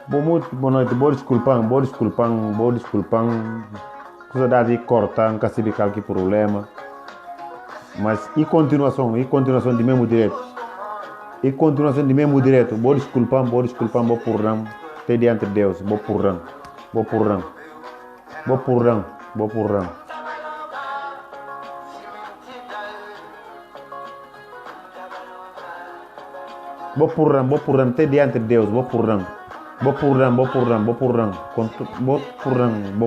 Boa noite, boa desculpang. Coisa dá de cortar, nunca se qualquer problema. Mas e continuação de mesmo direito. Boa desculpang, boa porrão. Até diante de Deus, boa porrão. Boa porrão, até diante de Deus, boa porrão. Boa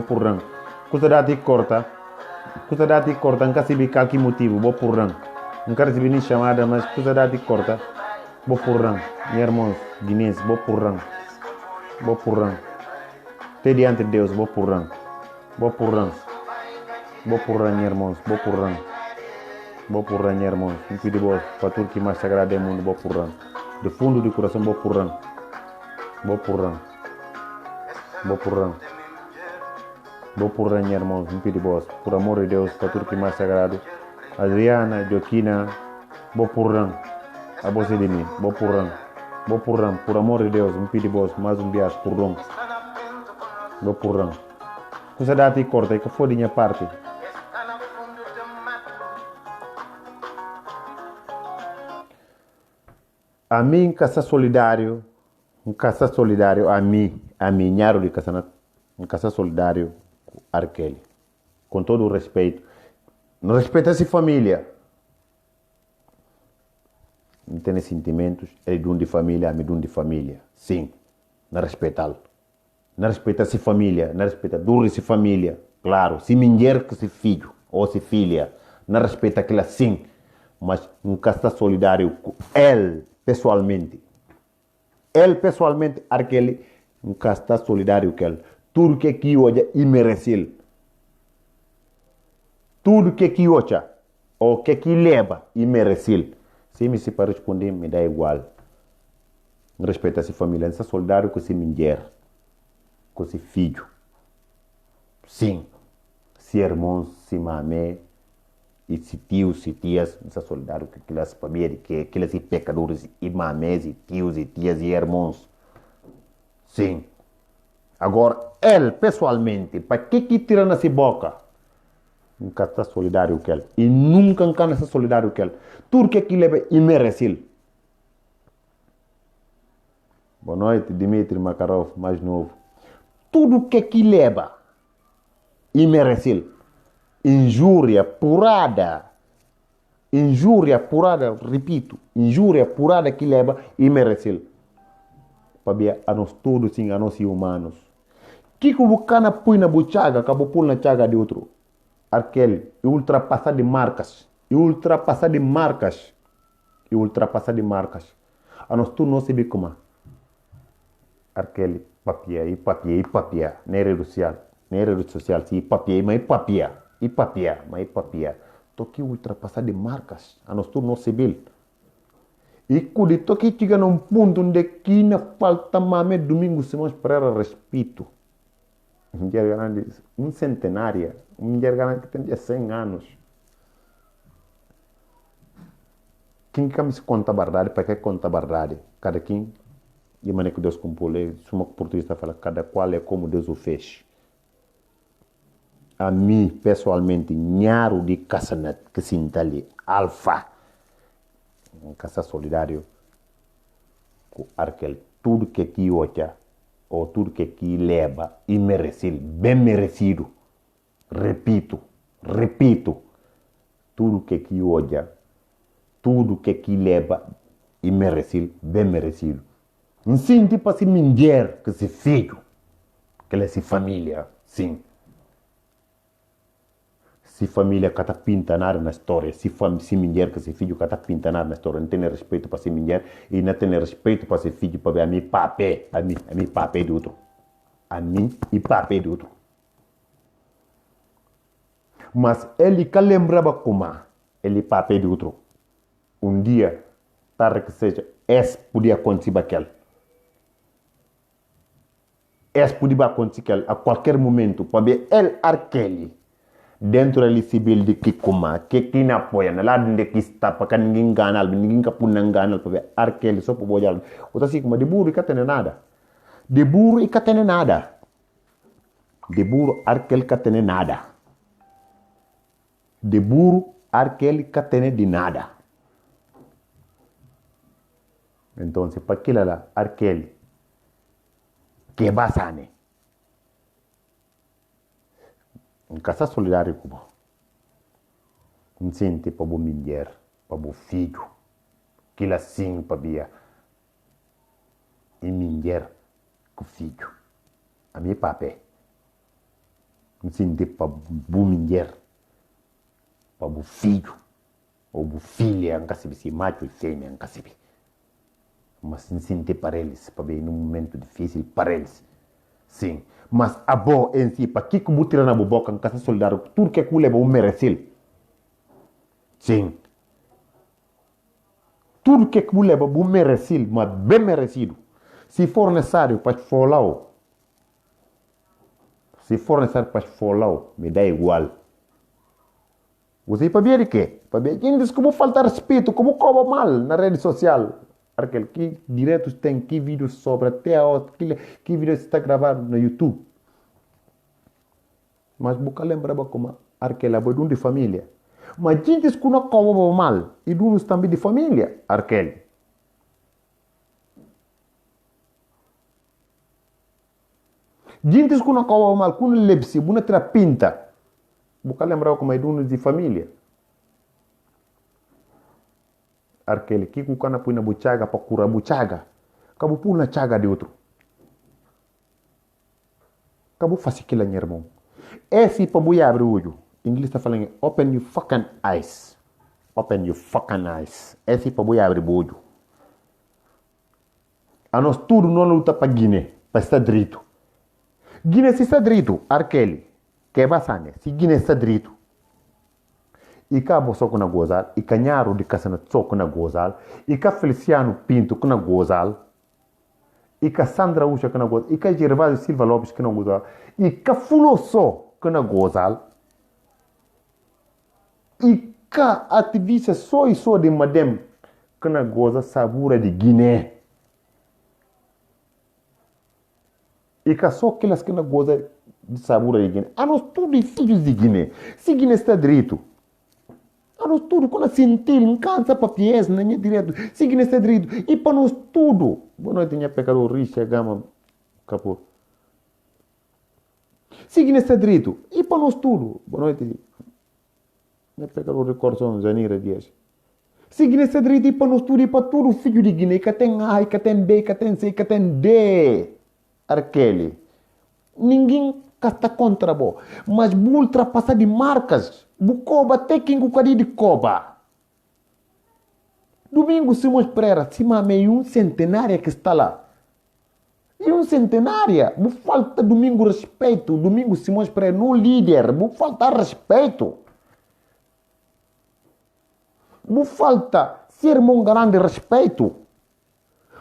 porrão. Coisa dá de cortar, nunca se qualquer motivo, boa porrão. Nunca recebi nem chamada, mas coisa dá de cortar. Boa porrão, minha irmãos, guinense, boa porrão. Até diante de Deus, boa porrão, minha irmãos, boa porrão, minha irmãos. Um pedido boa para tudo que mais sagrado é mundo, boa porrão. Do fundo do coração, boa porrão. Minha irmãos, um pedido boa, por amor de Deus, para tudo que mais sagrado. Adriana, Joaquina, boa porrão. A você de mim, boa porrão, por amor de Deus, um pedido boa, mais um dia, porrão. Boa porrão. Coisa dá de corta, que foi minha parte. A mim, caça solidário, a mim, nharo de caça, um caça solidário, Arkeli. Com todo o respeito. Não respeita-se família. Não tem sentimentos, ele é de família, a mim de família. Sim, não respeitá-lo. Não respeita-se família, não respeita duro-se família. Claro, se mulher que se filho ou se filha, não respeita aquilo assim. Mas nunca está solidário com ele, pessoalmente. Arkeli, nunca está solidário com ele. Tudo que aqui hoje é imerecido. Tudo que aqui hoje, ou que aqui leva, imerecido. Se me se para responder, me dá igual. Respeita-se família, não está solidário com se mulher, com se filho. Sim, se irmãos, se mamé, e se tios, se tias, não está solidário com aquelas famílias, aqueles pecadores, e mamés, e tios, e tias, e irmãos. Sim. Agora, ele, pessoalmente, para que tira nessa boca? Nunca está solidário com ele. E nunca está solidário com ele. Tudo que aquilo é imerecido. Boa noite, Dmitry Makarov, mais novo. Tudo que aquilo é imerecido. Injúria purada, repito, injúria purada que leva imerecido. Para ver a nós todos, sim, a nós humanos. Que o bocana põe na buchaga, acabou pôr na chaga de outro. Aquele, ultrapassar de marcas. A nós todos não sabemos como. Aquele, papia. Nem rede social, sim, papia. Toque ultrapassar de marcas. A nós todos não sabemos. E quando toque chega num ponto onde que não falta mais domingo, semana para respeito. Um centenária. Uma mulher grande que tem 100 anos. Quem que me conta a verdade, para que conta a verdade? Cada quem, e maneira que Deus compôs, se uma portuguesa fala, cada qual é como Deus o fez. A mim, pessoalmente, nharo de caçanete, que se ali, alfa, um caça solidário, com aquele, tudo que aqui hoje, ou tudo que aqui leva, e merecido, bem merecido. Repito, tudo que aqui hoje, tudo que aqui leva, e merecido, bem merecido. Não sinto para se mulher, que se filho, que ela se família, sim. Se família que está pintando na história, se mulher que se filho que está pintando na história, não tem respeito para se mulher e não tem respeito para se filho, para ver a mim papel de outro. A mim e papel de outro. Mas ele que lembrava como ele papel de outro. Um dia, tarde que seja, esse podia acontecer aquele. Esse podia acontecer a qualquer momento, para ver ele aquele. Dentro ali civil de que como, que não apoia, lá de que está para que ninguém ganha, ninguém capuna ganha, para ver aquele só para bojar. Outra assim como de burro que tem nada. De burro e catene nada. De burro Arkel catene nada. De burro Arkel catene de nada. Entonces, ¿para qué la Arkel? ¿Qué va a sanar? En casa solidário como um sente para o mulher, para o filho, que ela sim para via e mulher com filho. A minha papé um sente para o mulher, para o filho, ou o filho em casa se macho e fêmea em casa. Mas um sente para eles, para ver num momento difícil para eles. Sim, mas a boa em si, para que como tirar na boca em casa solidário, tudo que é que leva o merecer. Sim. Tudo que é que leva o merecer, mas bem merecido. Se for necessário para te falar, se for necessário para te falar, me dá igual. Você para ver de quê? Para ver quem diz como falta respeito, como cobra mal na rede social. Aquele que diretos tem, que vídeos sobre até a outra, que vídeos está gravado no YouTube. Mas nunca lembrava como aquele é de família. Mas gente que não cobra mal, e uns também de família, aquele. Gente que não cobra mal, quando lepsi, não tira pinta. Nunca lembrava como é de família. Aquele que o cana põe na buchaga para curar buchaga, acabou pôr na chaga de outro. Acabou fazer aquilo, meu irmão. Esse para boi abre o olho. Em inglês está falando open your fucking eyes. Open your fucking eyes. Esse para boi abre o olho. A nós tudo não luta para Guiné, para estar direito. Guiné se está direito, aquele que é bastante. Se Guiné está direito. E cá só com a gozal, e Canharo de Caçana só com a gozal, e cá Feliciano Pinto com a gozal, e cá Sandra Ucha com a gozal, e cá Gervásio Silva Lopes com a gozal, e cá Fulo só com a gozal, e cá ativista só e só de Madem com a gozal sabura de Guiné. E cá só aquelas que na gozal de sabura de Guiné. A nós tudo é filhos de Guiné. Se Guiné está direito, a nós tudo, quando sentir, não cansa para pies, não é direto. Se Guiné está direito, e para nós tudo. Boa noite, minha pecador, rixa, gama, capô. Se Guiné está direito, e para nós tudo. Boa noite, minha pecador, recordação, Janira Dias. Se Guiné está direito, e para nós tudo, e para tudo, filho de Guiné, que tem A, que tem B, que tem C, que tem D. Aquele. Ninguém está contra bo, mas bu ultrapassar de marcas. Bu coba até quem gostaria de coba. Domingo Simões Pereira, cima meio centenária que está lá. E centenária, bu falta domingo respeito. Domingo Simões Pereira, no líder, bu falta respeito. Bu falta ser um grande respeito.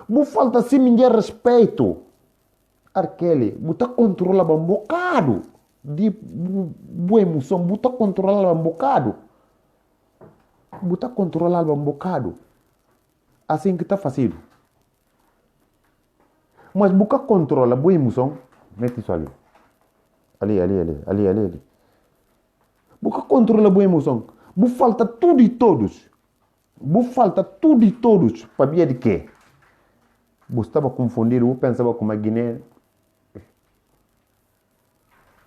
Bu falta ser ninguém respeito. Aquele, buta controla um bocado de boa emoção, buta controla um bocado. Buta controla um bocado. Assim que está fazendo. Mas buta controla boa emoção, mete isso ali. Ali. Buta controla boa emoção. Bu falta tudo e todos. Bu falta tudo e todos para ver de quê? Bu estava confundido, bu pensava como a Guiné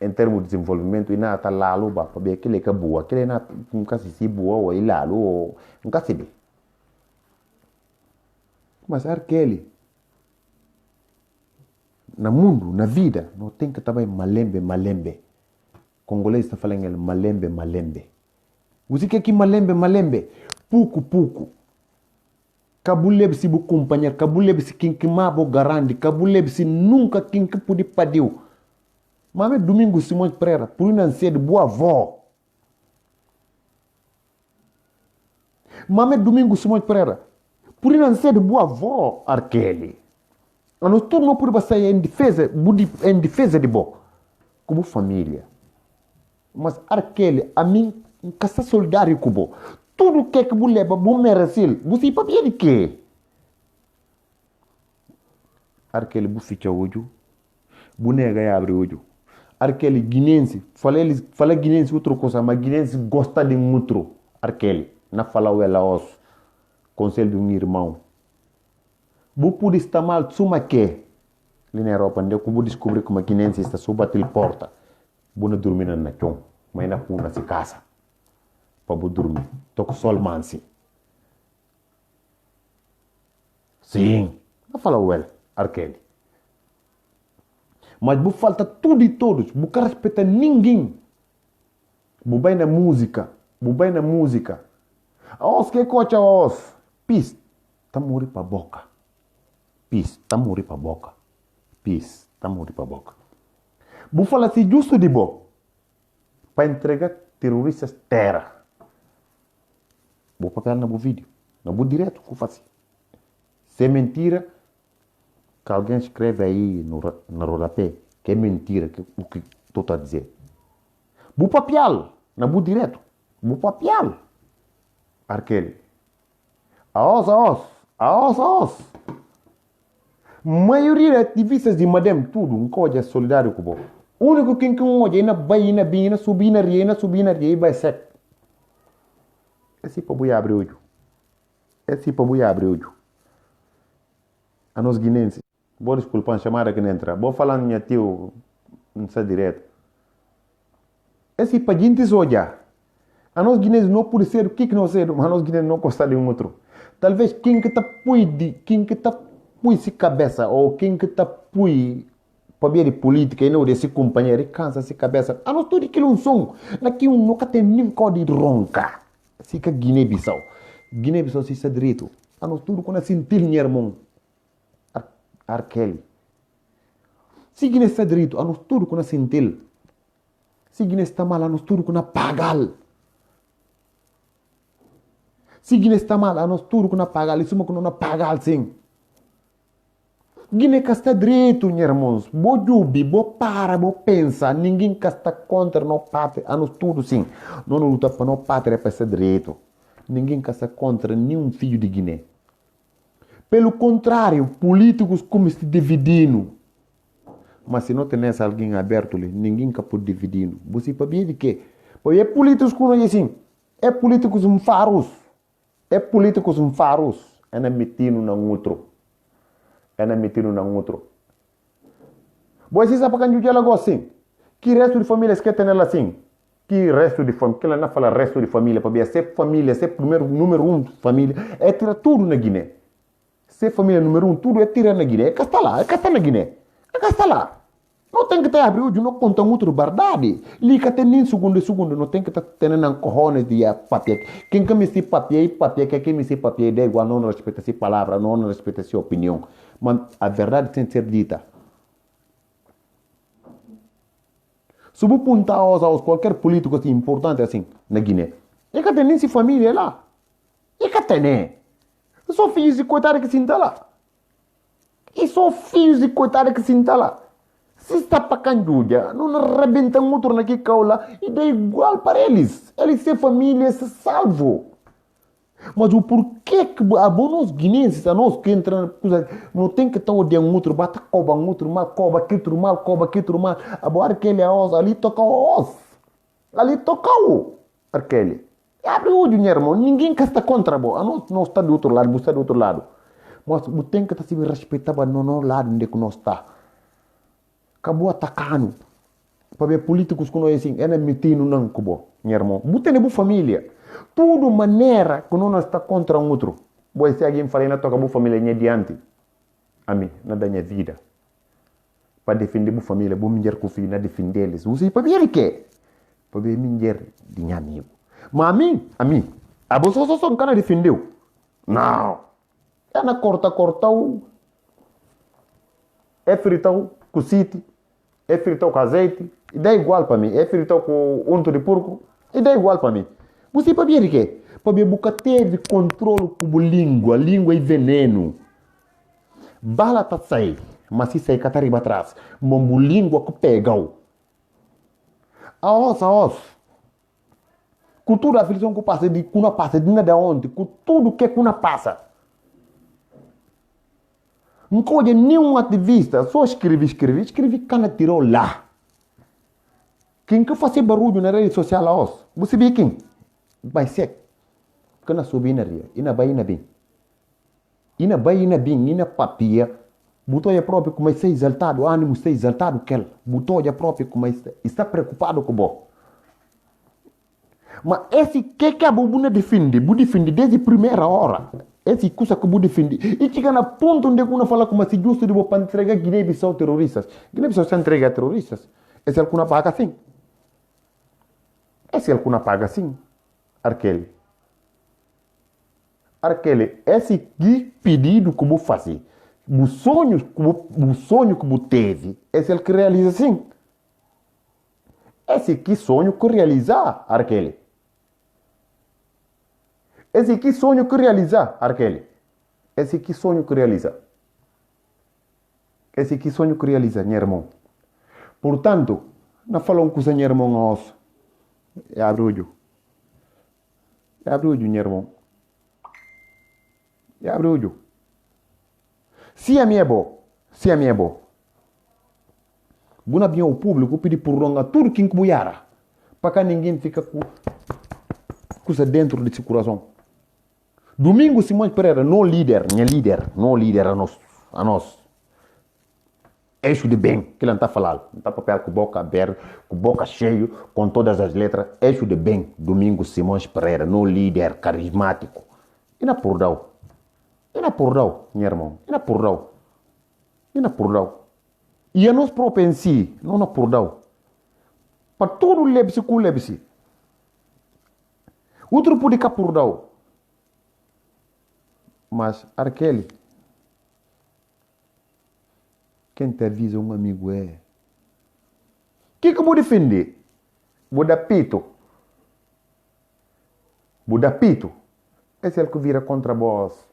em termos de desenvolvimento, e nada está lá, para ver aquele que é boa, aquele nunca se boa, ou ir lá, nunca se vê. Mas aquele, no mundo, na vida, não tem que estar bem malembe. Congolês está falando ele malembe. Você quer que malembe? Pouco. Cabulebe se bu companheiro, cabulebe se quem que mabo garante, cabulebe se nunca quem que pode padiu. Mas domingo Simões Pereira, por não ser de boa avó. Mas domingo Simões Pereira, por não ser de boa avó, aquele. Nós todos não podemos sair em defesa de boa, como família. Mas aquele, a mim, casa solidário com boa. Tudo que você leva, você merece. Você para ver de quê? Aquele, você fica hoje. Bonega e abre olho. Aquele guinense, fala guinense outra coisa, mas guinense gosta de muito. Aquele, não fala o ela os conselho de um irmão. Bu pode estar mal, suma que. Ali na Europa, onde eu vou descobrir como a guinense está sob a porta. Bu não dormir na chão, mas na puna se casa. Para bu dormir. Tô com sol mansi. Sim, não fala o ela, aquele. Mas bu falta tudo e todos, bu não respeita ninguém. Bu vai na música, Os que cocha os, pis, tá morrer pra boca. Pis, tá morrer pra boca. Bu fala assim justo de bom, para entregar terroristas terra. Bu papel na bu vídeo, na bu direto, que faz. Se é mentira, que alguém escreve aí no rodapé, que é mentira, o que estou a dizer. Bu papel, na bu direto. Bu papel. Aquele. A os. Maioria de ativistas de Madem, tudo, um código solidário com o O único que hoje é na baina, bina, subina, riena, e vai ser. Esse povo ia abrir olho. A nós guinenses. Vou desculpar, chamada que não entra. Vou falar minha tio, não sei direto. Esse para gente olhar. A nós guinenses não pode ser o que nós somos, mas a nós guinenses não gostamos de um outro. Talvez quem que está se cabeça, ou quem que está para ver política e não desse companheiro, cansa se cabeça. A nós tudo aquilo um som. Daqui nunca tem nem código de ronca. Fica Guiné-Bissau. Guiné-Bissau se está direito. A nós tudo quando assim tilha, irmão. Arkeli. Se Guiné está direito, a nós tudo quando assim tilha. Se Guiné está mal, a nós tudo quando pagal. Se Guiné está mal, a nós tudo quando pagal. Isso é quando não pagal, sim. Guiné que está direito, irmãos. Bo jubi, bo para, bo pensa. Ninguém que está contra não pátria. A nós tudo, sim. Não luta para não pátria para ser direito. Ninguém que está contra nenhum filho de Guiné. Pelo contrário, políticos como se dividindo. Mas se não tem alguém aberto ali, ninguém que pode dividir. Você pode ver de quê? Porque é políticos que não é assim. É políticos faros. É na metindo na outro. Você sabe que ela gosta assim? Que resto de família quer ter ela assim? Que resto de família? Que ela não fala resto de família. Para ver se família, se primeiro, número um família, é tirar tudo na Guiné. Se família número um, tudo é tirar na Guiné. É que está lá, na Guiné. Não tem que ter abrir o não conta muito verdade. Liga até nem segundo, não tem que estar tendo na corrone de papel. Quem que me se papel, quem me se papel, é igual, não respeita essa palavra, não respeita essa opinião. Mas a verdade tem que ser dita. Se eu apontar aos qualquer político assim, importante assim, na Guiné, é que tem nem se família lá. É que tem, né? Só filhos de coitada que se está lá. Se está para canjuja, não arrebenta muito naquele caula e dá igual para eles. Eles se família, se salvo. Mas o porquê que a nós guinenses, a nós que entram, não tem que estar odiando outro, bata coba, outro mal, coba, que outro mal. Agora aquele ali toca os. Ali toca o. Aquele. Abre o dinheiro, irmão. Ninguém que está contra, bo. A nós está do outro lado, você está do outro lado. Mas o tem que estar se respeitar no nosso lado onde que nós está. Acabou atacando. Para ver políticos que nós assim, é metindo não, cubo, meu irmão. Você tem família. Tudo maneira que não está contra um outro. Boa, se alguém fala, não toca a família nem adiante. A mim, na da minha vida. Para defender a família, vou me dizer que o filho, não defender eles. Você para ver o quê? Para ver me dizer de minha amigo. Mas a mim, a você só um cara defendeu. Não. É na corta o. É fritar com sítio. É fritar com azeite. E dá igual para mim. É fritar com unto de porco. E dá igual para mim. Você para ver o quê? Para ver que teve controle com a língua. Língua é veneno. Bala está sair. Mas se sair catariba atrás. Mas a língua que pegou. A os. Cultura a aflição que passa de cuna passa de nada onde. Com tudo que cuna passa. Nunca olha nenhum ativista, só escrevi, cana tirou lá. Quem que faz barulho na rede social lá, você vê quem? Vai ser. Cana subir na ria, ina vai ina bem. Ina papia. Botou a próprio como está exaltado, o ânimo está exaltado, que botou a próprio como está preocupado com o mas esse que a bubuna defende, desde a primeira hora. Esse coisa que eu defende. E chega na ponta onde eu falo como se justo de para entregar Guiné-Bissau terroristas. Guiné-Bissau se entrega a terroristas. Esse é o que não paga assim. Esse é o que não paga assim. Arkeli, esse que pedido que eu fazer, o sonho que eu teve, esse é o que realiza assim. Esse que sonho que realizar, Arkeli. Esse que sonho que realizar, Arkeli. Esse que sonho que realiza. Esse que sonho que realiza, meu irmão. Portanto, não falam com o seu irmão nosso. É abrulho. É abrulho, meu irmão. É abrulho. Se a minha é bom, Buna bem o público pedir por ronga tudo que incubuyara. Para que ninguém fica com coisa dentro de seu coração. Domingo Simões Pereira, não líder a nós. Eixo de bem, que ele não está falando. Não está papel com boca aberta, com boca cheia, com todas as letras. Eixo de bem, Domingo Simões Pereira, não líder carismático. E na pordal, meu irmão. E na pordal. E a nós próprios em si, não na pordal. Para tudo leve-se com leve-se. Outro pode cá pordal. Mas, Arkeli, quem te avisa um amigo é. Que eu vou defender? Vou dar pito. Esse é o que vira contra vós.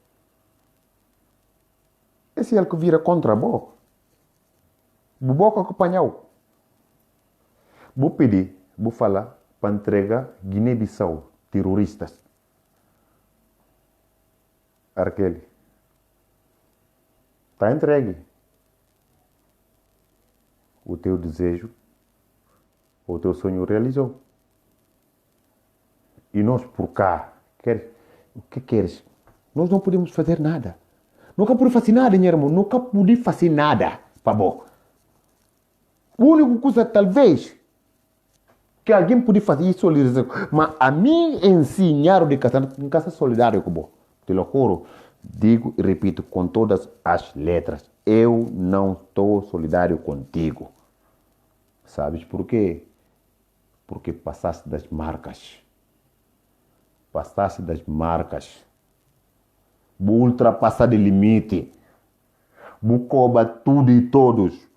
Vou boca acompanhar. Vou pedir, vou falar para entregar Guiné-Bissau, terroristas. Arkeli, está entregue. O teu desejo, o teu sonho realizou. E nós por cá, o que queres? Nós não podemos fazer nada. Nunca pude fazer nada, meu irmão. Nunca pude fazer nada, Pabô. A única coisa, talvez, que alguém pode fazer isso, mas a mim ensinar de casa solidário, como te loucuro, digo e repito com todas as letras, eu não estou solidário contigo. Sabes por quê? Porque passaste das marcas. Vou ultrapassar de limite. Vou cobrar tudo e todos.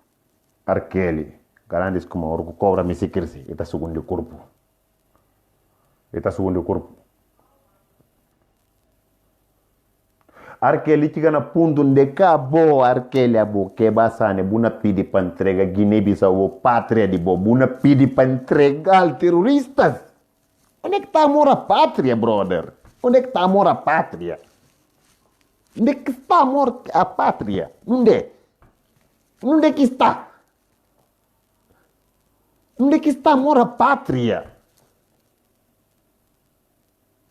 Arkeli, garantes como orgo cobra-me se quer ser. Está segundo o corpo. Arkeli chega na ponto onde acabou Arkeli abo que basane buna pidi para entregar Guiné-Bissau pátria de bo buna pidi para entregar terroristas. Onde é que está amor à pátria, brother? Onde é que está amor à pátria? Onde é que está amor à pátria? Onde é que está? Onde é que está amor à pátria?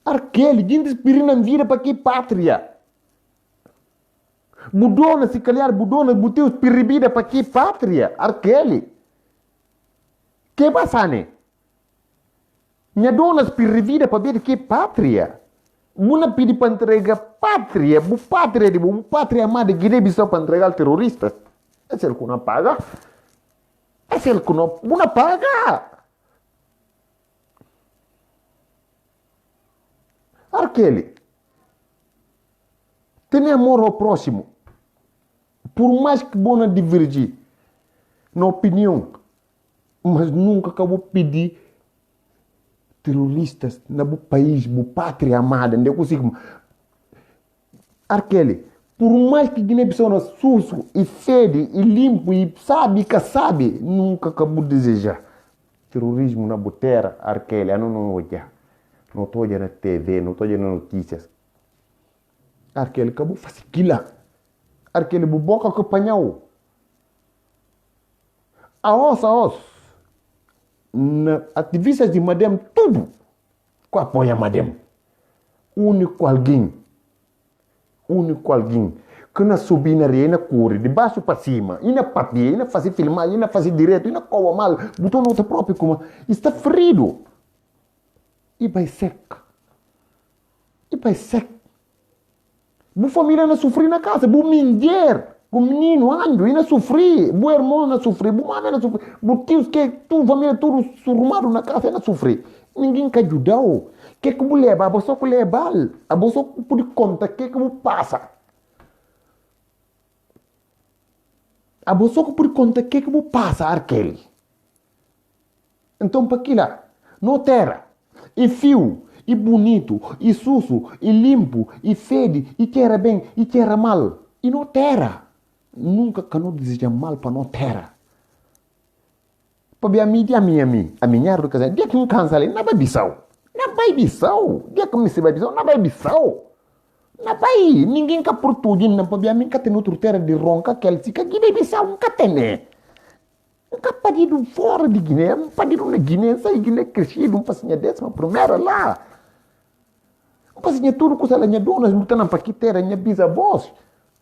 Arkeli, gente espirina vira para que pátria? Budona, se calhar, boteu espiribida para que pátria? Arkeli. Que passane? Minha dona espiribida para ver que pátria? Muna pedi para entregar pátria, pátria amada Guiné-Bissau para entregar terroristas. Esse é o que não paga. Não paga. Arkeli, tem amor ao próximo. Por mais que bona divergir na opinião, mas nunca acabou pedir terroristas no país, no pátria amada, não consigo. Arkeli, por mais que Guiné-Bissau não sujo e fede e limpo e sabe que sabe, nunca acabou de desejar terrorismo na boteira. Arkeli, eu não olhar, não estou olhando na TV, não estou olhando nas notícias. Arkeli, acabou de fazer aquilo. Aquele buboca que apanhou. A os. Ativistas de Madem, tudo. Que apoia Madem. Único alguém que na subir na rede, na corre, de baixo para cima, e na papia, e na fazer filmagem, e na fazer direto, e na coa mal, botou no outro próprio, como está ferido. E vai seco. Boa família não sofrer na casa, boa mulher, o menino ando, e não sofrer, boa irmão não sofrer, boa mãe não sofrer, boa tios que tu família tudo surrumado na casa não sofrer. Ninguém que ajudou. Que você leva? A pessoa que leva, a pessoa que pode conta, que você passa. A pessoa que pode conta, que você passa, aquele. Então, para aquilo, não terra, e fio, e bonito, e sujo, e limpo, e fede, e queira bem, e queira mal. E não terra. Nunca que não deseja mal para não terra. Para a minha casa, dia que não cansa ali, não vai bissau. Não vai bissau. Dia que me se vai bissau, não vai bissau. Não vai. Ninguém que por tudo, não para mim que tem outra terra de ronca, que ele fica, Guiné Bissau, nunca tem, né? Nunca parido fora de Guiné, um parido na Guiné, sai Guiné crescido, um passinha décima primeira lá. Um passinha tudo com ela, minha dona, não está para que terra, minha bisavós.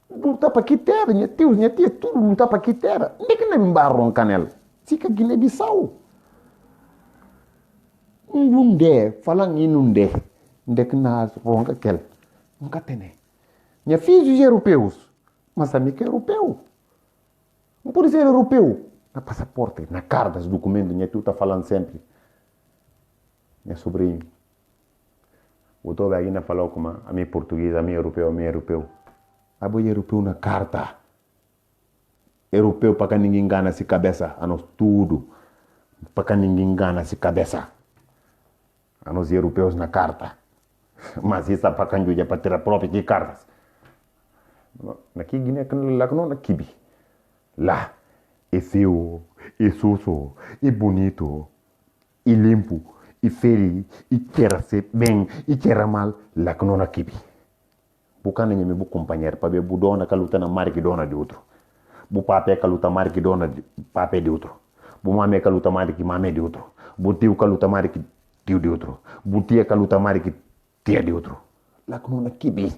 Não está para que terra, minha tios, minha tia, tudo não está para que terra. Onde é que não me barram canela? Fica Guiné-Bissau. Não der, falando em não der. Onde é que nós ronca aquela? Nunca tem, né? Minha filha é europeus, mas a minha é europeu. Não pode ser europeu. Na passaporte, na carta dos documentos, minha tu está falando sempre. Minha sobrinha. O todo aí na falou como a minha português, a minha europeu. A boia europeu na carta. Europeu para que ninguém engana se cabeça. A nós tudo. Para que ninguém engana se cabeça. A nós europeus na carta. Mas isso é para que eu para ter a própria de cartas. Aqui Guiné, lá que não na Kibi. Lá. É feio, é sujo, é bonito, é limpo, é feio, e quer ser bem, e quer mal, lá que não na Kibi. Bucana me bu companheiro para ver budona que luta na marca dona de outro. Bu papé que luta marca dona de papé de outro. Bu mame que luta marca mame de outro. Bu tio que luta marca tio de outro. Bu tia que luta marca tia de outro. Lá que não na Kibi.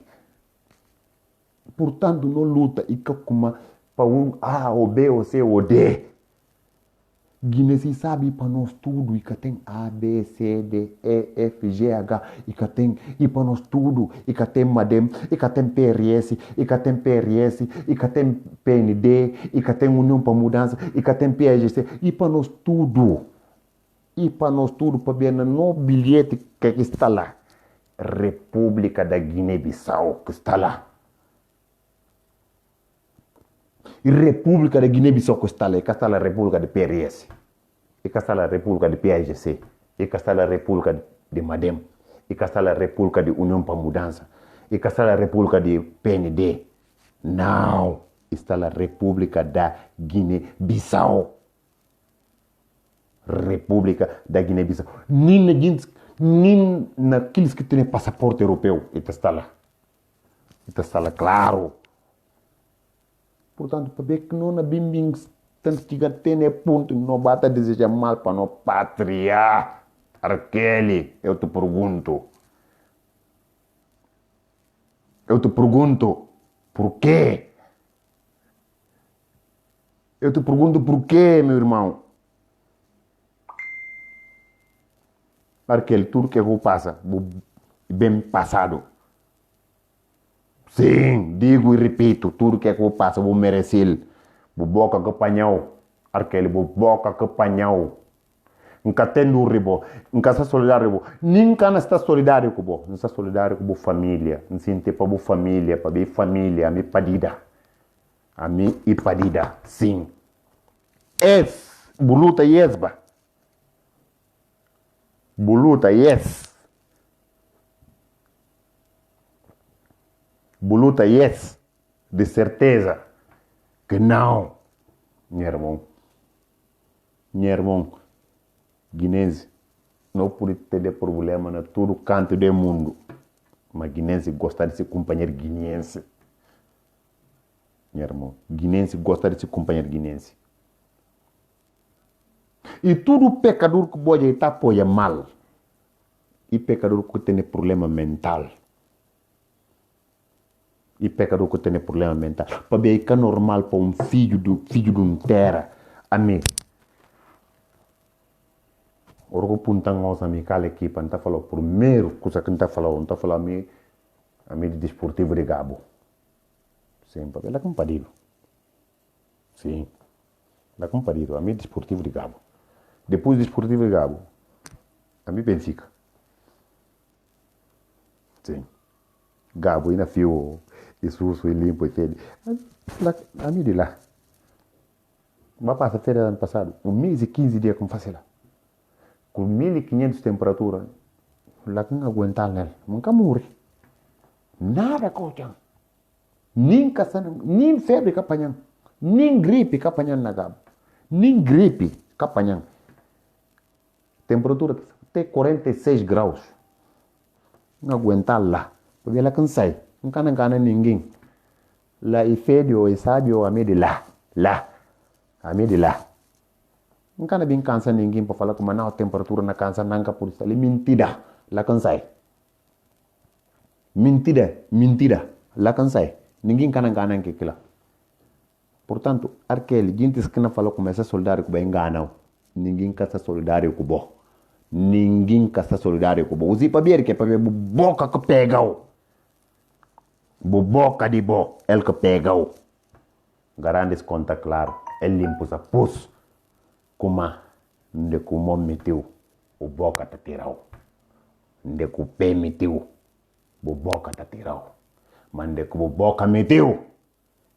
Portanto, não luta e que como para um A, ou B, ou C, ou D. Guiné se sabe para nós tudo, e que tem A, B, C, D, E, F, G, H, e que tem, e para nós tudo, e que tem MADEM, e que tem PRS, e que tem PRS, e que tem PND, e que tem União para Mudança, e que tem PAGC, e para nós tudo. E para nós tudo, para ver no bilhete que está lá. República da Guiné-Bissau, que está lá. E República da Guiné-Bissau que está lá, a República de PRS, e cá está a República de PAGC, e cá está a República de MADEM, e cá está a República de União para Mudança, e cá está a República de PND. Não, está a República da Guiné-Bissau. República da Guiné-Bissau. Nem naqueles que têm passaporte europeu, está lá. Está lá, claro. Portanto, para ver que não há bimbing, tanto que tem ponto, não bata desejar mal para a pátria. Arquele, eu te pergunto, por quê? Eu te pergunto por quê, meu irmão? Arquele, tudo que eu passa, bem passado. Sim, digo e repito, tudo que eu passo, vou merecer. Vou boca que apanhou. Aquele vou boca que apanhou. Nunca tem ribo, nunca está solidário. Nunca não está solidário com você. Não está solidário com a família. Não sente para a família, para a família, a minha padida. A minha padida, sim. Buluta yesba. Buluta yes. Buluta yes, de certeza que não, meu irmão, guinense, não pode ter problema na todo canto do mundo, mas guinense gosta de ser companheiro guineense. Meu irmão, guinense gosta de se acompanhar guinense. E todo pecador que pode estar apoia mal. E pecador que tem problema mental. E pecador que tem problema mental. Para ver que é normal para um filho de um terra. A mim. Orgo punta ngosa mi kala equipa não tá falando primeiro coisa que não tá falando a mim de desportivo de Gabo. Sim, para lá comparado. Sim. Lá comparado a mim desportivo de Gabo. Depois desportivo de Gabo, a mim Benfica. Sim. Gabo ainda fio isso e limpo e fede. A mim de lá. Mas passa feira ano passado, 1 mês e 15 dias como fazer lá. Com 1500 temperatura, lá que não aguentar nela, nunca morre. Nada, coach. Nem febre capanhão, nem gripe capanhão na Gabo, nem gripe capanhão. Temperatura até 46 graus. Não aguentar lá, porque ela cansai, não cana ninguém. Lá e fedio e sábio a mim de lá, a mim de lá. Não cana bem cansa ninguém para falar como não a temperatura na cansa nanca por isso ali mentira, lá cansai. Mentira, lá cansai. Ninguém cana que aquilo. Portanto, aquele gente que não falou começa solidário com bem enganam. Ninguém caça solidário com bom. Ninguém caça solidário com bom. Usi para ver que é para ver boca que pega o. Boca de bo, ele que pega o. Garantes conta claro, ele limpa a pus. Como onde que o mão meteu, o boca tá tirado. Onde que o pé meteu, o boca tá tirado. Mas onde que o boca meteu,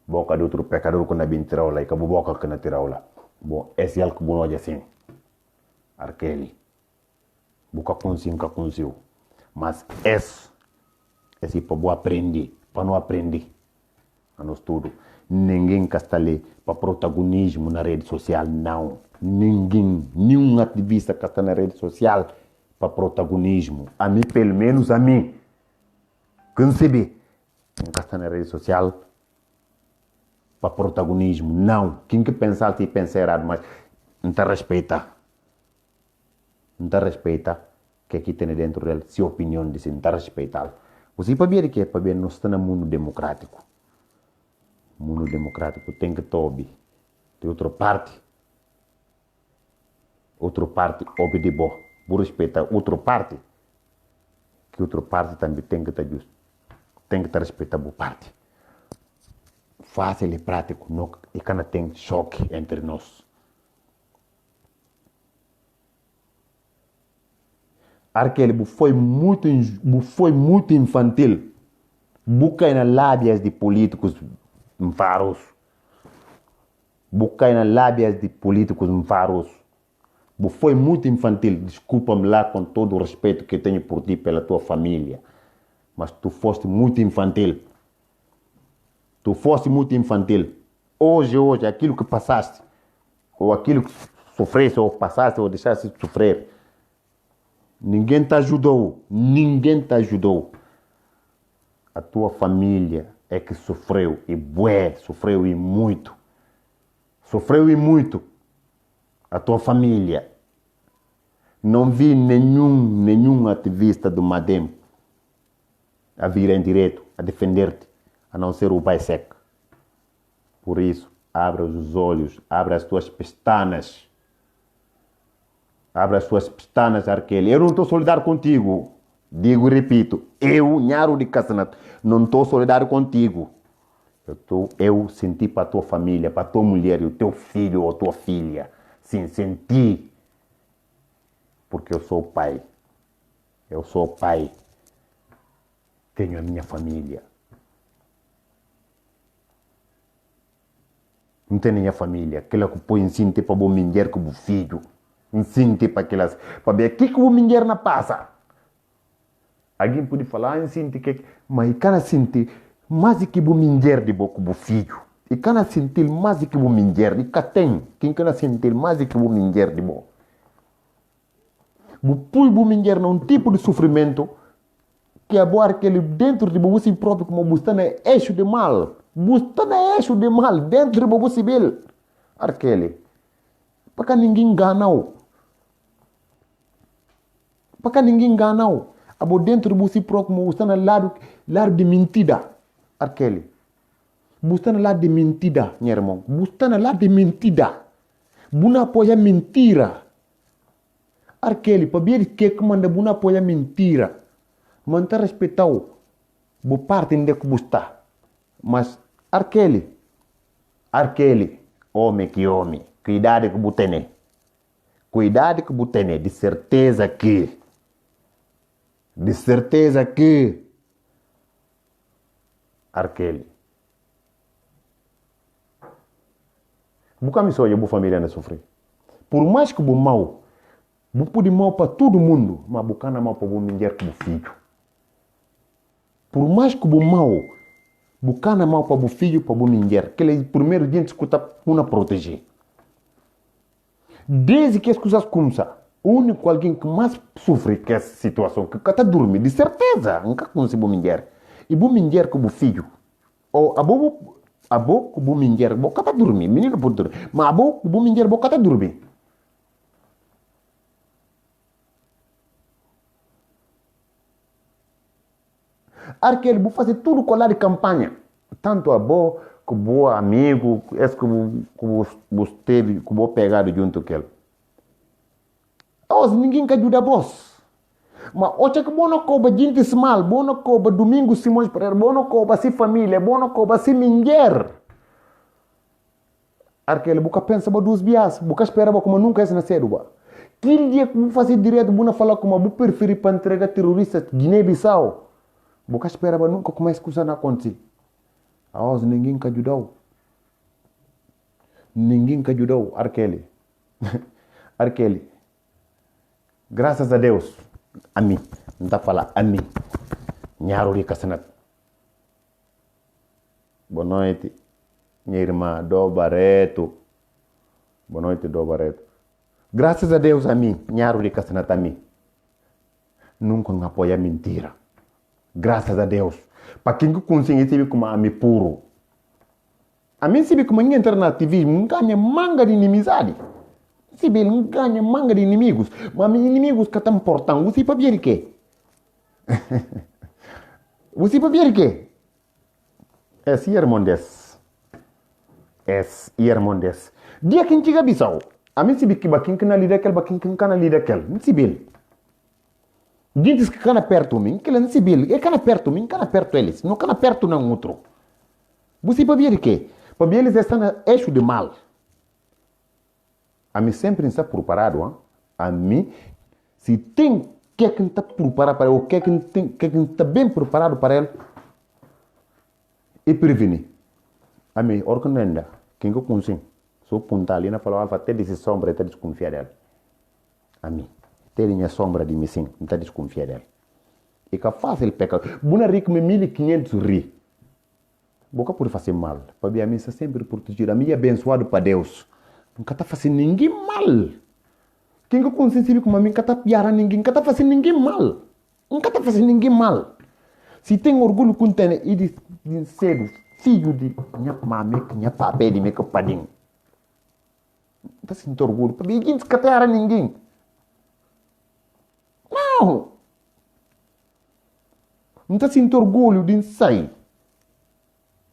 boca de outro pecador que não bem tirado lá, e que o boca que não tirado lá. Bom, esse é o que não é assim. Aquele. Boca consigo. Mas esse para eu aprender, para não aprender. A nós tudo. Ninguém que está ali para protagonismo na rede social, não. Ninguém, nenhum ativista que está na rede social para protagonismo. A mim, pelo menos a mim. Quem sabe? Quem está na rede social para protagonismo, não. Quem que pensar se pensa errado, mas não te respeita. Não te respeita que aqui tem dentro dele, se opinião disso, não te respeita. Você para ver que é para ver nós estamos no mundo democrático. Mundo democrático tem que tobe. Tem outra parte ouve de boa. Por respeitar outra parte. Que outra parte também tem que estar justo. Tem que estar respeitar a parte. Fácil e prático. Não, e quando tem choque entre nós. Aquele foi muito infantil. Busca nas lábias de políticos faros. Busca nas lábias de políticos faros. Foi muito infantil. Desculpa-me lá com todo o respeito que tenho por ti, pela tua família. Mas tu foste muito infantil. Hoje, aquilo que passaste, ou aquilo que sofreste, ou passaste, ou deixaste de sofrer, ninguém te ajudou. A tua família é que sofreu, sofreu e muito. A tua família. Não vi nenhum ativista do MADEM a vir em direito, a defender-te, a não ser o pai seco. Por isso, abra os olhos, abra as tuas pestanas. Arquele. Eu não estou solidário contigo. Digo e repito, eu, Nharo de Cassanato, não estou solidário contigo. Eu senti para a tua família, para a tua mulher, o teu filho ou tua filha. Sim, senti. Porque eu sou pai. Tenho a minha família. Não tenho a minha família. Aquela que põe em cinto para o mulher com o filho. Em cinto para aquelas. Para ver o que o mulher não passa. Alguém pode falar em cinto que. Mas cara sentir mais que o mulher de boca do filho. E cara sentir mais que o mulher. E cá tem. Quem cara sentir mais que o mulher de boca. Põe o mulher num tipo de sofrimento que é boa que ele dentro de você próprio como você é eixo de mal. Busta na eixo de mal dentro do possível. Arquele. Para ninguém enganou. Para ninguém enganou. Abo dentro do si próprio, busta na lado de mentira. Arquele. Busta na lado de mentira, meu irmão. Busta na lado de mentira. Buna apoia mentira. Arquele, para ver que manda buna apoia mentira. Manta respeitau. Bu parte de que busta. Mas Arquele, homem que homem, cuidado que butene. Cuidado que butene, de certeza que. Arquele. Buca me sonha, bu família não sofrer. Por mais que bu mal, bu pode mal para todo mundo, mas bu cana mal para bu mulher que bu filho. Por mais que bu mal, bucana mal para o filho, para o mulher. Que ele primeiro dia escuta uma proteger. Desde que as coisas começam, o único alguém que mais sofre com essa situação, que está dormindo, de certeza, nunca consegue a mulher. E a mulher com o filho. Ou a boca com a mulher, a boca está dormindo, menino pode dormir. Mas a boca com a mulher, a boca está dormindo. Arquele, vou fazer tudo com a de campanha. Tanto a boa, como o amigo, esse que você teve, que vou pegar junto com ele. Ninguém que ajuda vós. Mas hoje que bom não cobra gente mal, bom não cobra domingo Simões Pereira, bom não cobra si família, bom não cobra si mulher. Arquele, boca pensa para duas vias, boca espera como nunca é nascido. Aquele dia que vou fazer direto, vou falar como vou preferir para entregar terroristas Guiné-Bissau. Boca espera para nunca começa a não acontecer. Ninguém que ajudou. Ninguém que ajudou. Arquele. Arquele. Graças a Deus. A mim. Não está a falar a mim. Nharo de Cassanat. Boa noite. Minha irmã do Barreto. Boa noite, do Barreto. Graças a Deus a mim. Nharo de Cassanat a mim. Nunca me apoia mentira. Graças a Deus. Para quem consegue ser como a mim puro. A mim se como ninguém entra na ativismo, ganha manga de inimizade. Se bem, ganha manga de inimigos. Mas inimigos que estão importantes, você para ver o quê? Você para ver o quê? Esse irmãos. Dia que chega Bissau, a mim se bem que baquim que na lida aquele, baquim que na lida aquele. Não se bem. Diz que cana perto de mim, que ele não se vê. É cana perto de mim, cana perto eles. Não cana perto não outro. Você para ver o quê? Para ver eles estão no eixo de mal. A mim sempre está preparado. Hein? A mim, se tem que está preparado para ele, ou que está bem preparado para ele, e prevenir. A mim, organenda, quem que eu consigo? Sou pontal, e não falou, até desse sombra, até desconfiar dela. A mim. Tem a sombra de mim, sim, não está desconfiar dela. E que fácil pecar. Buna rico me 1.500 ri. Boca por fazer mal. Para ver a mim sempre proteger. A mim é abençoado para Deus. Nunca está fazendo ninguém mal. Quem que consciente como a mim, nunca está piar ninguém, nunca está fazendo ninguém mal. Nunca está fazendo ninguém mal. Se tem orgulho com tem e de ser filho de minha mãe, minha papai, de meu padrinho. Não está sentindo orgulho. Para ver ninguém descatear ninguém. Não está sentindo orgulho de sair,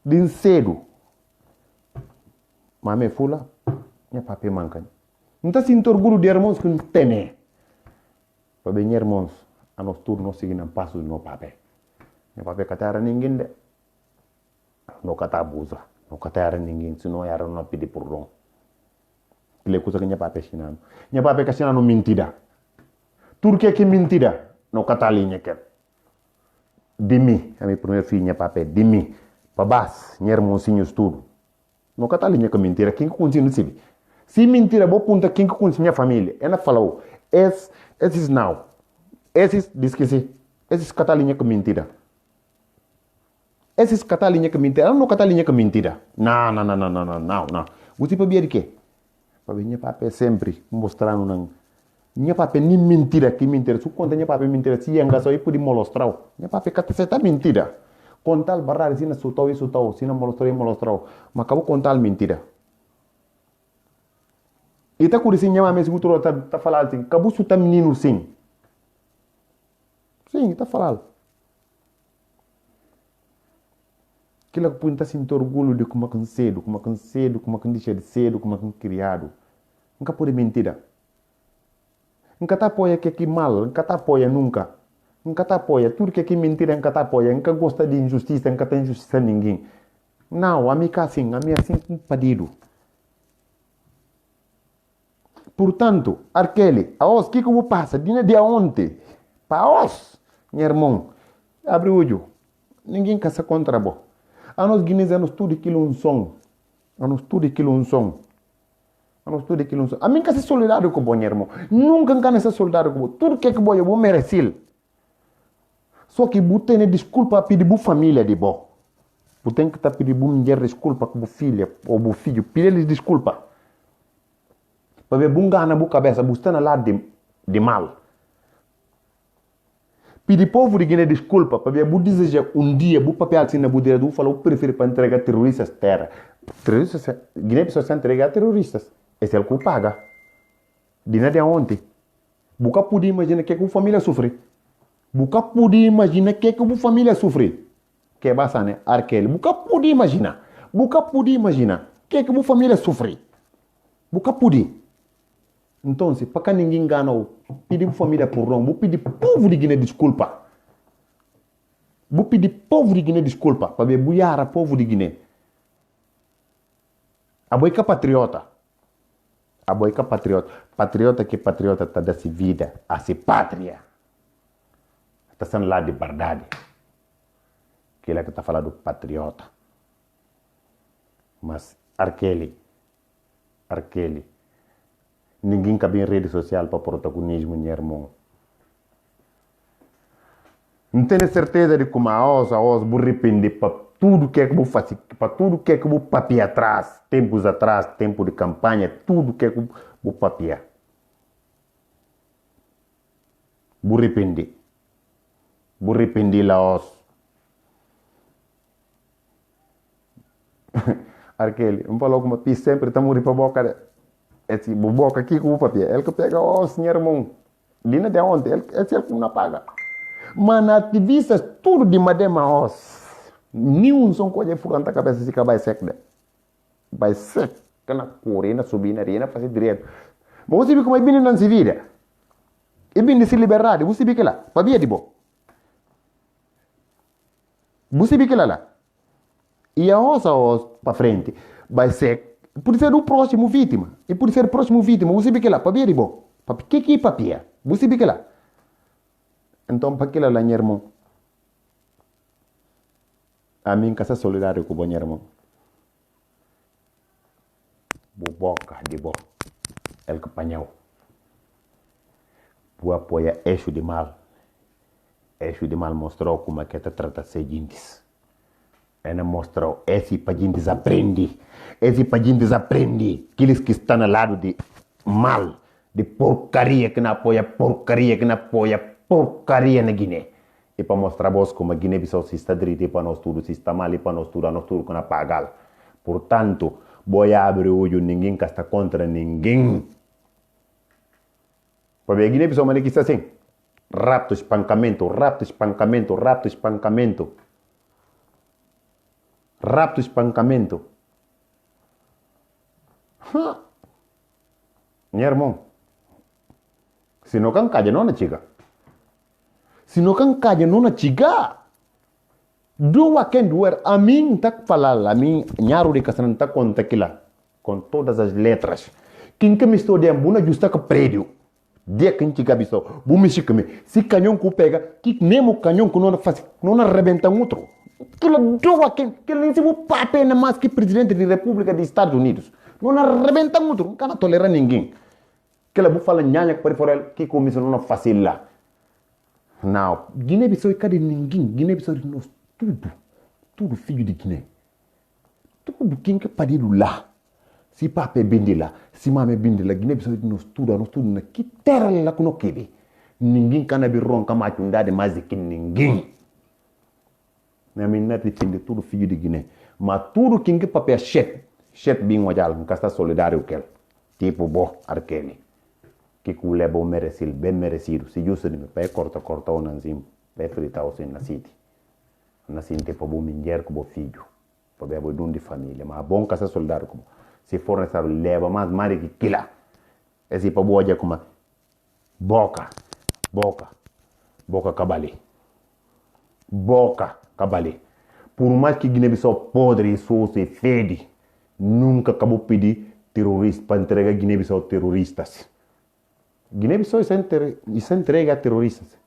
de cedo. Mame fula, minha papai manca. Não está sentindo orgulho de irmãos que não tem. Para bem irmãos, a nós todos nós seguimos passos do meu papai. Meu papai catara ninguém de. Não cata abusa, não catara ninguém, se não era não pedir perdão. Ele coisa que minha papai ensinando. Minha papai ensinando mentira. Tudo que é mentira, não cata a linha que de mim, a minha primeira filha, papai, de mim, para baixo, minha irmãozinhos tudo. Não cata a linha que mentira, quem que continua se se mentira, vou apontar quem que continua minha família. Ela falou, esses não, esses diz que sim, esses cata a linha que mentira. Esses cata a linha que mentira, ela não cata a linha que mentira. Não. Você para ver o quê? Para ver minha papai sempre mostrando não. Minha papai nem mentira que mentira. Se conta minha papai mentira, se anga só aí pode molostrar. Minha papai cata certa mentira. contal barrar sina sutau sina molostrau mas acabou contal mentira e tá com esse nhama mesmo futuro tá falando assim acabou suta menino sim tá falando que lá punta assim orgulho de como é cedo como é deixa de cedo como é criado nunca pode mentira nunca tá apoia que aqui mal nunca tá apoia nunca tá apoia tudo que aqui mentira nunca tá apoia nunca gosta de injustiça nunca tem injustiça a ninguém não a mim assim padido portanto Arkeli aos que como passa dia ontem para os meu irmão abre o olho ninguém caça contra bo a nós guineanos tudo aquilo um som a nós tudo aquilo um som a mim caça solidário com o bom irmão nunca can ser solidário com tudo que boa eu vou merecer só que bu tem desculpa pedir bu família de bo bu tem que tá pedir bu mulher desculpa com bu filha ou bu filho pedir eles desculpa para ver bunga na bu cabeça bu está na lá de mal pedir povo de Guiné desculpa para ver bu deseja dia bu papel assim na bu dire du falou prefere para entregar terroristas terra terroristas Guiné precisa entregar terroristas esse é o que paga dina de ontem buca podia imaginar que a família sofre buca podia imaginar que a família sofre que é bastante Arkeli buca podia imaginar que a família sofre buca podia então se para ninguém enganou pedir família por não vou pedir povo de Guiné desculpa para ver buiara povo de Guiné a boica patriota que patriota tá dessa vida a se pátria está sendo lá de verdade que ele é que está falando patriota mas Arkeli ninguém cabe em rede social para protagonismo, meu irmão. Não tenho certeza de como a os vou arrepender para tudo que é que vou fazer, para tudo que é que vou papiar atrás, tempos atrás, tempo de campanha, tudo que é que vou papiar. Vou arrepender lá os. Arkeli, não falou como a sempre está morrendo para a boca. Esse boboca aqui com o papel, ele que pega o senhor irmão, Lina de ontem, esse é ele que não paga. Mas ativistas, tudo de madema os, nenhum som coisa furando a cabeça se vai secar. Vai secar na corrida, subir na arena, fazer direito. Mas você vê como é bem não se vira. É bem de se liberar, você vê que lá, para ver de bom. Você vê que lá. E a ossa para frente, vai ser por ser o próximo vítima. E por ser o próximo vítima, você vê que lá, para ver, bom. O que é papia? Você vê que lá. Então, para que lá, meu irmão? A mim, que é solidário com o meu irmão. Boboca de bom. Ele que apanhou. Por apoiar eixo de mal. Eixo de mal mostrou como é que está tratando seguintes. Ele mostrou, esse para gente desaprende. Aqueles que estão ao lado de mal, de porcaria que não apoia porcaria na Guiné. E para mostrar a vós como a Guiné-Bissau se está direito para nós tudo, se está mal para nós tudo que não paga. Portanto, vou abrir o olho, ninguém que está contra ninguém. Para ver a Guiné-Bissau, mas que está assim. Rapto, espancamento. Meu irmão, se não can caja não chiga. Doa quem doer, a mim tá falar, a mim nharo de caçando tá conta aquilo, com todas as letras. Quem que me estou de ambuna justa que prédio. Dia que chiga bisou, bu me chica-me. Se canhão que pega, que mesmo canhão que não faz, não arrebenta outro. Aquilo doa quem, que nem se vou papel na mais que presidente da República dos Estados Unidos. Não arrebenta outro, não can tolerar ninguém. Que ela fala nhanha para fora que comissão não faz lá. Não, Guiné-Bissau é cada ninguém, Guiné-Bissau é nós tudo filho de Guiné. Tudo quem que pariu lá. Se papai é bem de lá, se mamãe é bem de lá, Guiné-Bissau é nós tudo na que terra lá que não quer. Ninguém can abrir ronca mais mais do que ninguém. Na minha defende tudo filho de Guiné. Mas tudo que que papel chet bem olhar, não está solidário com ele. Tipo bo Arkeli. Que o leva o merecido, bem merecido. Se justo de me pai corta o nanzim, vai fritar o na city. Na city para o mulher com o filho. Para ver o de família, mas bom que está solidário com. Se for necessário leva mais mari que quila. Esse para o olhar como boca cabale. Boca cabale. Por mais que Guiné-Bissau podre e se fede, nunca acabou pedir terrorista para entregar Guiné-Bissau terroristas. Guiné-Bissau isso entrega a terroristas.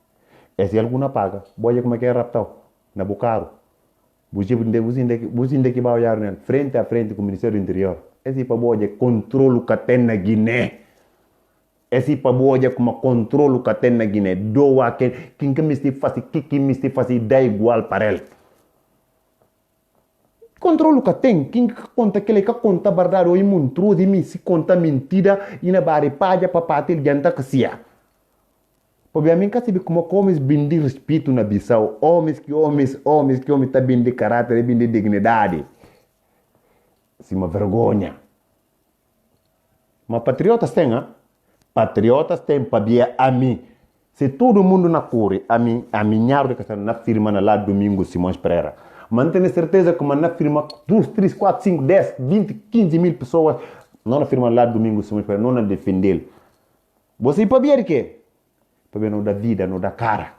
E se alguma paga, olha como é que é raptado, na Bucaro. Você que vai olhar frente a frente com o Ministério do Interior. Esse para olhar controle que tem na Guiné. Esse para olhar como controle que tem na Guiné. Doa quem me está fazendo dá igual para ele. Controle que tem, quem conta aquele que conta verdade ou imuntrudo e se conta mentira e na barra paga para partir de anta que sia. Obviamente que sabe como homens bem de respeito na Bissau, homens que tá bem de caráter, bem de dignidade. Isso é uma vergonha. Mas patriotas têm, hein? Patriotas têm para ver a mim. Se todo mundo na cure, a mim nharo que está na firma na lá domingo Simões Pereira. Mas tenho certeza que na firma 2, 3, 4, 5, 10, 20, 15 mil pessoas não na firma lá domingo Simões Pereira, não na defender. Você para ver o quê? Para ver não da vida, não da cara,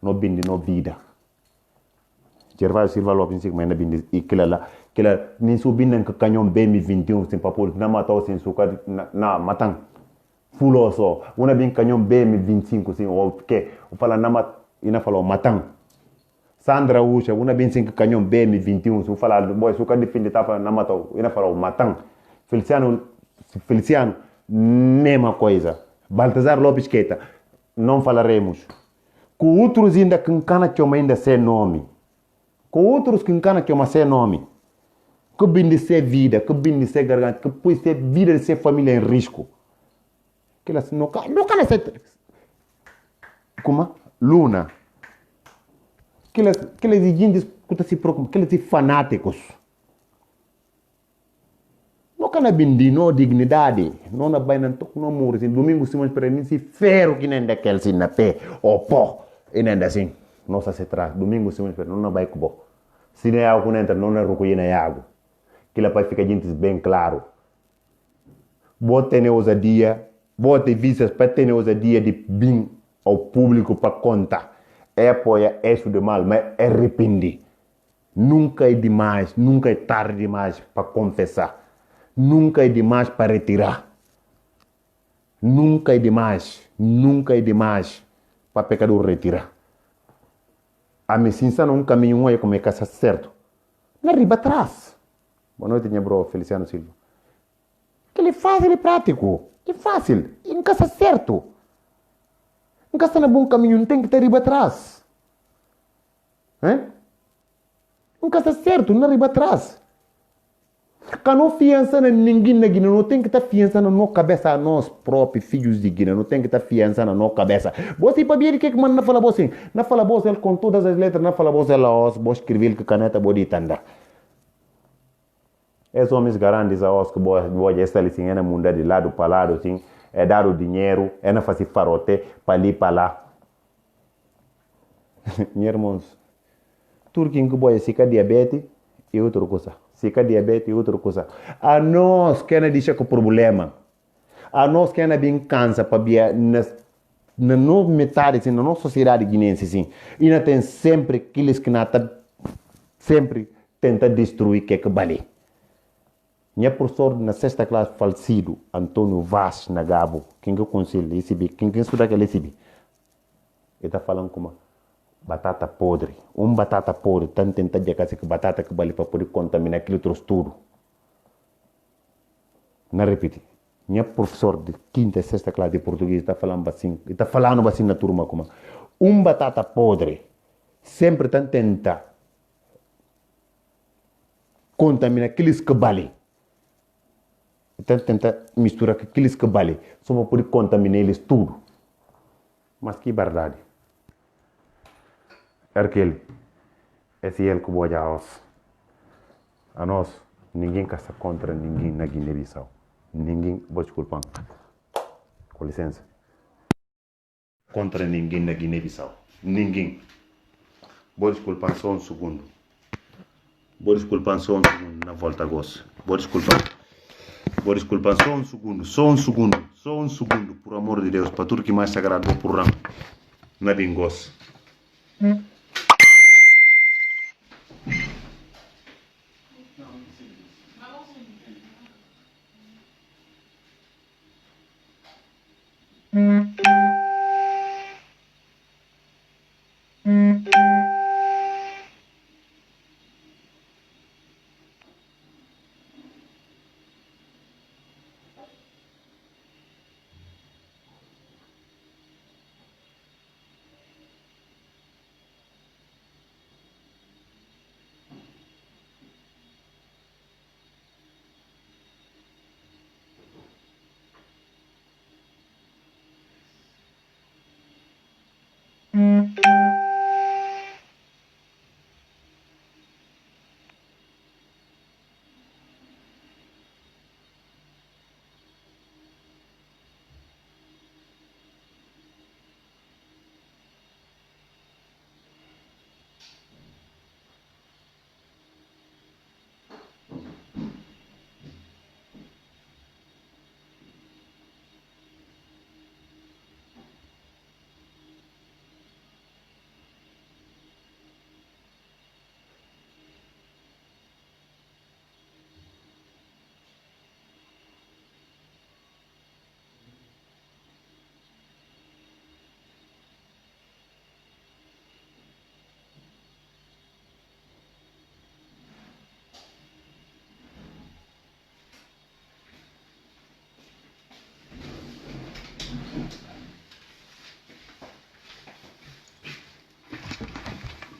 não binde, não vida. Gervásio Silva Lopes, mas ainda binde, e aquela nem subindo que canhão BM21, sem papel, não matou sem sucar, na matang. Fulô só, uma bem canhão BM25, assim, ou que, o fala na mat, e não falou matang. Sandra Ucha, uma bem sem canhão BM21, se o fala, boy, sucar defende, tá falando na matou, e não falou matang. Feliciano, mesma coisa. Baltazar Lopes Queta, não falaremos. Com outros ainda que encana que ainda sem nome. Com outros que encana que sem nome. Que bem de ser vida, que bem de ser garganta, que pode ser vida de ser família em risco. Que elas não cana ser. Como? Luna. Que elas gente que se preocupam, que eles fanáticos. Não cana bindi, não dignidade, não na baina não muro, assim, domingo Simões Pereira, se ferro que nem daquele assim na pé, ou pó, e nem assim, nossa se traz, domingo Simões Pereira, não na vai cubo. Se não é algo entra, não na rucuia na água. Que lá para ficar gente bem claro. Bote na ousadia, bote visas para ter ousadia de bem ao público para contar. É apoia isso de mal, mas é arrepender. Nunca é demais, nunca é tarde demais para confessar. Nunca é demais para retirar. Nunca é demais para pecador retirar. A medicina não caminho é como é que certo. Na riba atrás. Boa noite, minha bro, Feliciano Silva. Que ele fácil e prático. É fácil. E nunca está certo. Nunca está no bom caminho, não tem que ter riba atrás. Nunca está certo, não riba atrás. Que não fiança ninguém na Guiné, não tem que estar fiança na nossa cabeça, a nós próprios filhos de Guiné, não tem que estar fiança na nossa cabeça. Você para ver o que é que manda na fala você? Na fala você, ele com todas as letras, na fala você, ela vou escrever que caneta pode tanda. Esses homens grandes, os que vão estar assim, é na mundo de lado para lado, assim, é dar o dinheiro, é na fazer farote, para ali para lá. Meus irmãos, tudo que vai ficar diabetes é outra coisa. Fica diabetes e outra coisa. A nós que não deixa com problema. A nós que não bem cansa para ver na nossa metade, assim, na nossa sociedade guinense, assim, e não tem sempre aqueles que não sempre tenta destruir o que é que vale. Minha professor na sexta classe falecido, Antônio Vaz Nagabo, quem que eu conselho recebi, quem escuta que ele recebi, ele está falando como batata podre. Batata podre, tanto tentar de casa que batata que vale para poder contaminar aquele troço tudo. Não repete. Minha professor de quinta e sexta classe de português está falando assim na turma como batata podre sempre tenta contaminar aqueles que vale. Tenta misturar aqueles que vale só para poder contaminar eles tudo. Mas que verdade. Arkeli, esse é ele que boja a nós, ninguém caça contra ninguém na Guiné-Bissau. Ninguém, vou desculpar, com licença. Contra ninguém na Guiné-Bissau. Ninguém. Vou desculpar só um segundo. Vou desculpar só um segundo na volta a gosto. Vou desculpar só um segundo. Só um segundo, por amor de Deus, para tudo que mais sagrado vou por rango. Na bingos.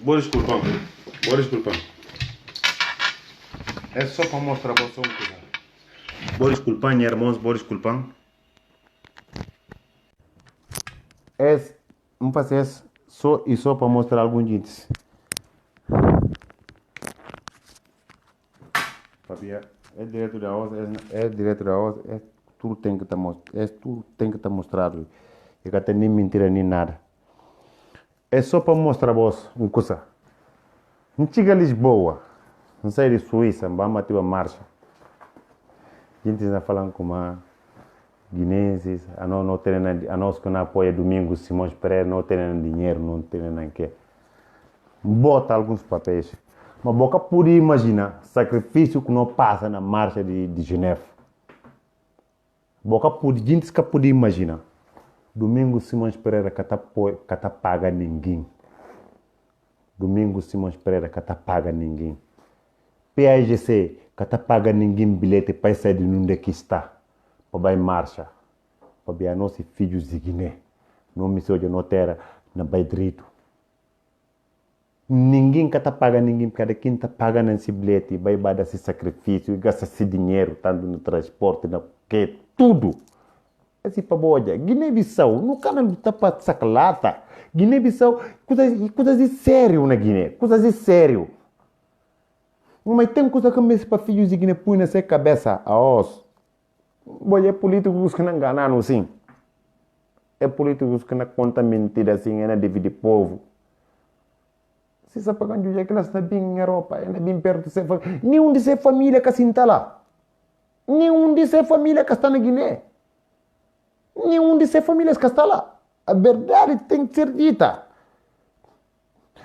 Vou desculpar. É só para mostrar para você um coisa. Vou desculpar, minha irmãos, vou desculpar. Não fazer só para mostrar alguns dias. Fabia, é direto da voz, tudo tem que estar mostrado. E que tem nem mentira nem nada. É só para mostrar vos uma coisa. Não chega a Lisboa, não sai de Suíça, vamos ter uma marcha. A gente está falando com uma guinenses, a nós que não apoia Domingos Simões Pereira, não tem dinheiro, não tem nem que. Bota alguns papéis. Mas boca podia imaginar o sacrifício que não passa na marcha de Geneve. Gente que podia imaginar. Domingos Simões Pereira que tá paga ninguém. Domingos Simões Pereira que tá paga ninguém. PAGC que tá paga ninguém bilhete para sair de onde que está. Para ir marcha. Para ver nossos filhos de Guiné. Não me soube na terra, na Baidrito. Ninguém que tá paga ninguém, porque quem tá pagando esse bilhete vai dar esse sacrifício, gasta esse dinheiro, tanto no transporte, no que tudo. Esse paboja, Guiné-Bissau, no canal do tapa sacalata. Guiné-Bissau, coisas de sério na Guiné, coisas de sério. Mas tem coisa que mesmo para filhos de Guiné põe nessa cabeça, a os. É políticos que não enganam assim. É políticos que não contam mentira assim, não dividem povo. Se você paga um dia que elas estão bem em Europa, ainda bem perto de ser família. Nenhum de ser família que está lá. Nenhum de ser família que está na Guiné. Nenhum de ser famílias que está lá. A verdade tem que ser dita.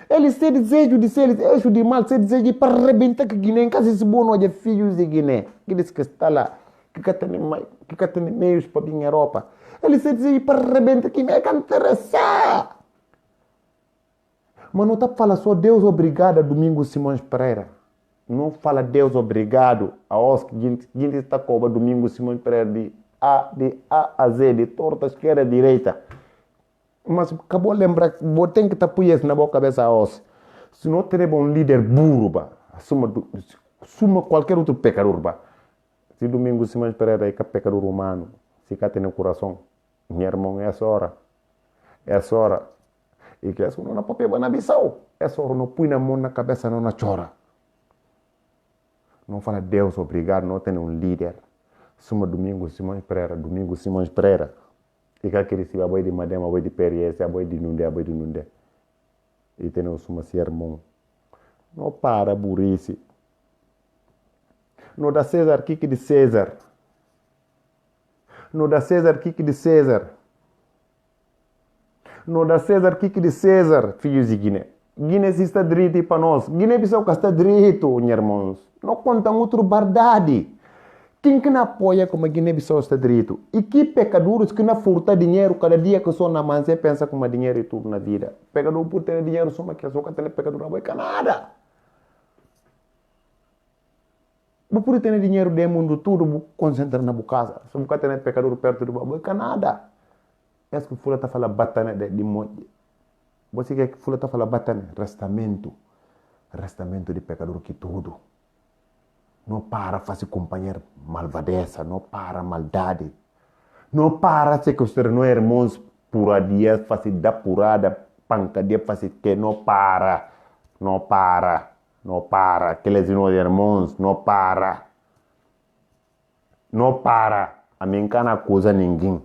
Eles têm desejo de ser eixo de mal, têm desejo de para arrebentar que Guiné, em casa esse bom de filhos de Guiné, aqueles que estão lá, que têm meios para vir em Europa. Eles têm desejo de para arrebentar que me quer interessar. Mas não está falando só Deus obrigado a Domingos Simões Pereira. Não fala Deus obrigado a Oscar. Gente está com Domingos Simões Pereira de A a Z, de torta, esquerda, direita. Mas acabou de lembrar, tem que estar por isso na boa cabeça a Oscar. Se não teremos um líder burro, assuma qualquer outro pecador. Se Domingos Simões Pereira é pecador humano, se cá tem no coração, meu irmão, é essa hora. É essa hora. E que isso não papel na Bissau. Essa hora não põe na mão na cabeça, não na chora. Não fala Deus, obrigado, não tem um líder. Suma domingo, Simões Pereira, domingo, Simões Pereira. E que aquele se vai de Madema, vai de Periese, vai de Nunde. E tem o suma sermão. Não para, burrice. Não dá César, Kiki de César. Não dá César, Kiki de César. Não dá César, Kiki de César, filhos de Guiné. Guiné se está direito para nós. Guiné-Bissau que está direito, meus irmãos. Não conta outra verdade. Quem que não apoia como a Guiné-Bissau está direito? E que pecadores que não furtam dinheiro cada dia que só na manzé pensa como dinheiro e tudo na vida. Pecador por ter dinheiro, só que só que tem pecador não vai nada. Mas por ter dinheiro do mundo tudo, concentra na casa. Só que tem pecador perto do babai, nada. É que fula está falando batana de monte. Você quer que fula está falando batana? Restamento de pecador que tudo. Não para fazer companheiro malvadeza, não para maldade. Não para se construir no irmãos por dia, fazer da purada, pancadia, fazer que não para. Aqueles irmãos, não para. A mim não acusa ninguém.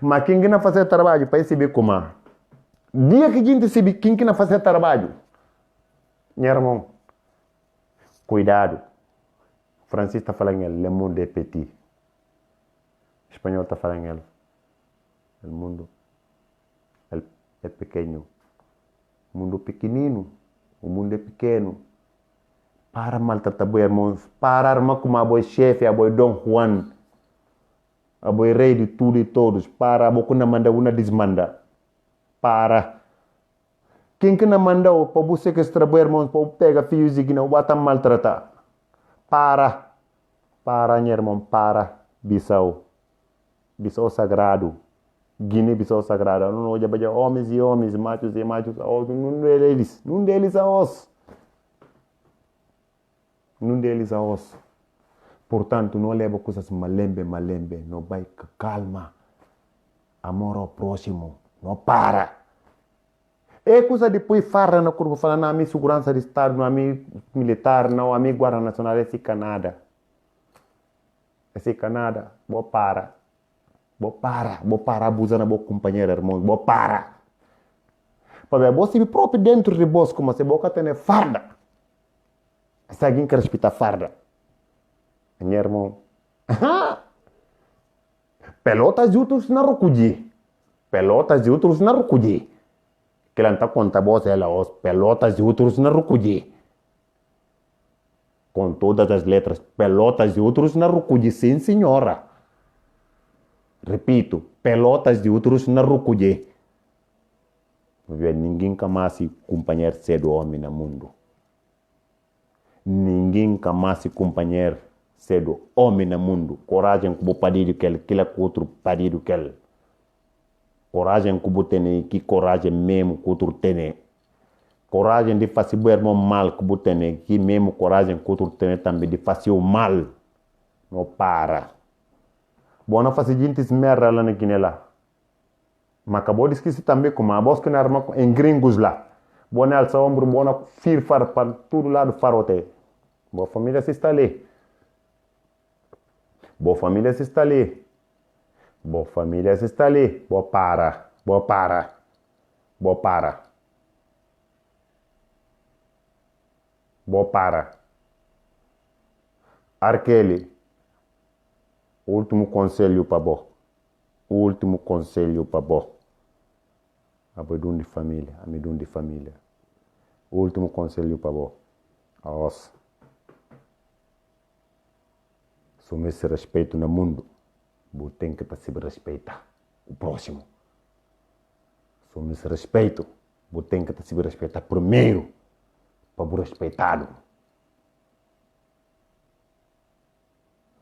Mas quem não faz trabalho para receber como? Dia que a gente sabe quem não faz trabalho. Meu irmão, cuidado. O francês está falando ele, le monde est petit. O espanhol está falando ele, o mundo é pequeno. O mundo pequenino, o mundo é pequeno. Para maltratar boi irmãos, para armar como a boi chefe, a boi Dom Juan, a boi rei de tudo e todos. Para a boca não manda uma desmanda. Para. Quem que não mandou para você que trabalha, irmãos, para pegar filhos e que não bata maltratar? Para, minha irmã, para, Bissau sagrado, Guiné-Bissau sagrado, não olha para homens e homens, machos e machos, não deles a os. Portanto, não leva coisas malembe, não vai com calma, amor ao próximo, não para. É coisa depois farra na curva, falando na minha segurança de Estado, na minha militar, não, a minha guarda nacional, esse Canadá. Vou para, abusando da boa companheira, irmão, vou para. Para ver, você próprio dentro de você, como se boca tem farda. Se alguém quer respeitar farda. Minha irmão, pelotas de outros na rucudi. Que ela está contando as pelotas de outros na rucudi. Com todas as letras, pelotas de outros na rucudi, sim senhora. Repito, pelotas de outros na rucudi. Ninguém mais se companheiro cedo homem no mundo. Ninguém mais se companheiro cedo homem no mundo. Coragem como parido que ele, outro parido que ele. Coragem que você tem, que coragem mesmo que outro tem. Coragem de fazer o irmão mal que você tem, que mesmo coragem que outro tem também de fazer o mal. Não para. Bom, não fazer gente merda lá na Guiné lá. Mas acabou de esquecer também como a voz que não arma em gringos lá. Bom, não alça ombro, bom, não firfar para todo lado farote. Boa família se está ali. Boa para. Arkeli, último conselho para vós. Abedum de família, amidum de família. Último conselho para vós. Aos. Some esse respeito no mundo. Você tem que se respeitar. O próximo. Some esse respeito. Você tem que se respeitar primeiro. Para você respeitado.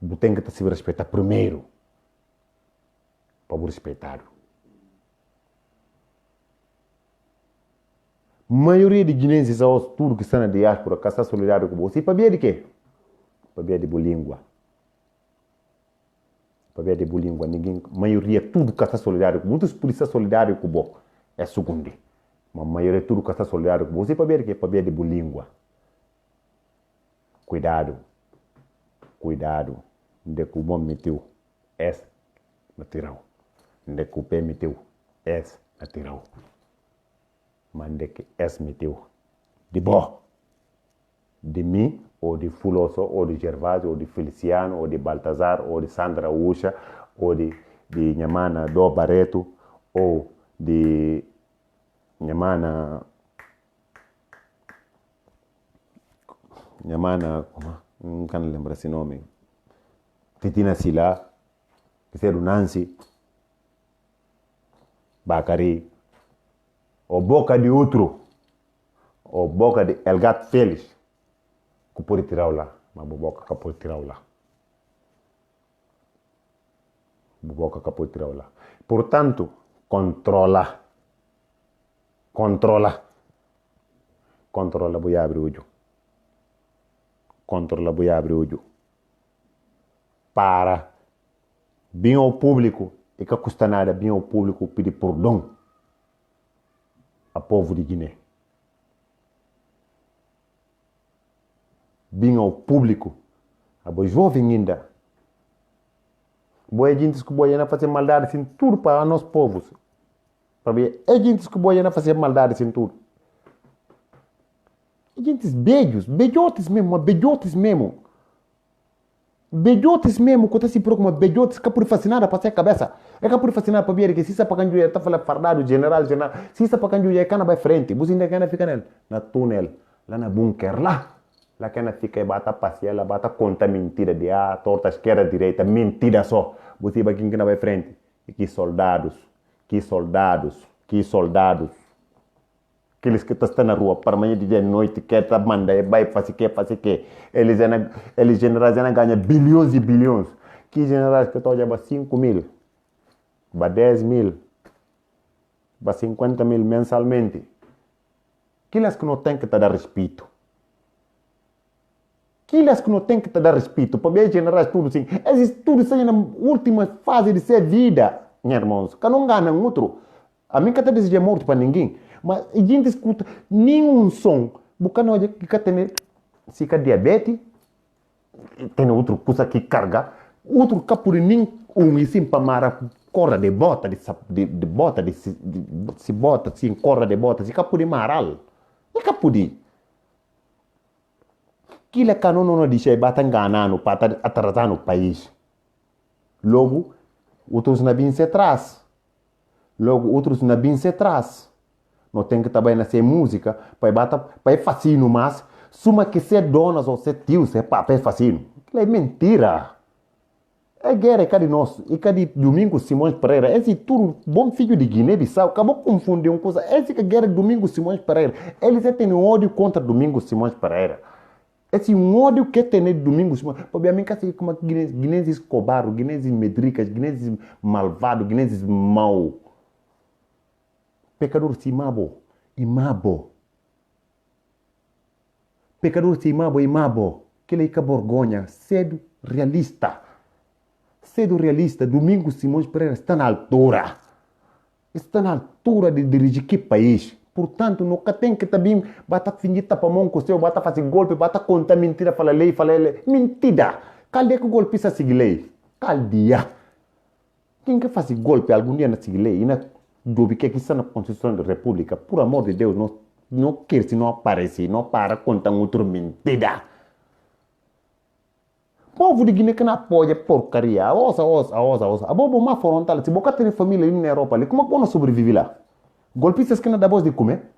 Você tem que se respeitar primeiro. Para você respeitado. A maioria de guineenses, tudo que está na diáspora, que está solidário com você, para ver de quê? Para ver de boa língua. para ver de língua, ninguém, maioria tudo que está solidário, muitos polícias solidários com o é segundo, mas a maioria tudo que está solidário com você para ver que é para ver de língua. Cuidado, onde que o bom meteu, material, onde que o pé meteu, material, mas onde que meteu, de bom, de mim, ou de Fuloso, ou de Gervásio, ou de Feliciano, ou de Baltazar, ou de Sandra Ucha, ou de Nhemana do Barreto, ou de Nhemana, não quero lembrar esse nome, Titina Sila, que seja o Nancy, Bacari, ou boca de outro, ou boca de Elgat Félix, que pode tirar lá, mas boca que pode tirar lá. Boca que pode tirar lá. Portanto, controla, voy a abrir o olho. Controla, voy a abrir o olho. Para, bem ao público, e que custa nada, bem ao público pedir perdão ao povo de Guiné. Bem ao público, a boa jovem ainda. Boa gente que boa fazer maldade sem tudo para nós povos. Para ver, é gente que boa fazer maldade sem tudo. É gente bejotes mesmo, Bejotes mesmo, quando se preocupa, bejotes que por fascinar para a cabeça. É que por fascinar para ver que se isso para canjo está falando fardado general, se isso para canjo é cana vai frente, você ainda cana fica nele, na túnel, lá na bunker lá. Lá que ela fica e bata passear, ela bata conta mentira de torta, esquerda, direita, mentira só. Você vai quem vai frente. E que soldados. Aqueles que estão na rua, para amanhã de noite, que está mandando, vai fazer que. Eles generais ganham bilhões e bilhões. Que generais que estão a 5 mil, a 10 mil, a 50 mil mensalmente. Aqueles que não têm que te dar respeito. Aqueles que não têm que te dar respeito, para ver generais tudo assim, esses tudo assim na última fase de ser vida, meus irmãos, que não ganham outro. A mim que até deseja morto para ninguém, mas a gente escuta nenhum som, porque não é que tem se que diabetes, tem outro coisa que carga, outro que por nem assim para mara corda de bota, de bota, se bota assim, corda de bota, se que por maral, e que por aquilo é que não diz que bata enganando para atrasar no país. Logo, outros não vêm se atrás. Não tem que também nascer música para fascino, mas suma que ser donas ou ser tio, ser papai fascino. Aquilo é mentira. É guerra, é de nós. E de Domingos Simões Pereira. Esse tudo, bom filho de Guiné-Bissau, acabou confundindo uma coisa. Esse que é a guerra de Domingos Simões Pereira. Eles têm ódio contra Domingos Simões Pereira. Esse ódio que tem de Domingos Simões. Porque a mim, assim, como guinenses cobardo, guinenses medricas, guinenses malvado, guinenses mau. Pecador se imabo. Pecador se imabo. Que ele é vergonha. Cedo realista. Domingos Simões Pereira está na altura. Está na altura de dirigir que país. Portanto, nunca tem que também bata fingir tapa mão com o seu, bata fazer golpe, bata contar mentira, fala lei. Mentira! Cadê que o golpista segue lei? Caldia. Quem que faz golpe algum dia na seguir lei? E na dúvida que está na Constituição da República, por amor de Deus, não quer se não aparece, não para contar outra mentira. Povo de Guiné que não apoia porcaria. Osa. A bobo má frontal. Se boca tem família ali na Europa, como é que não sobrevive lá? Golpistas que não dá voz de comer?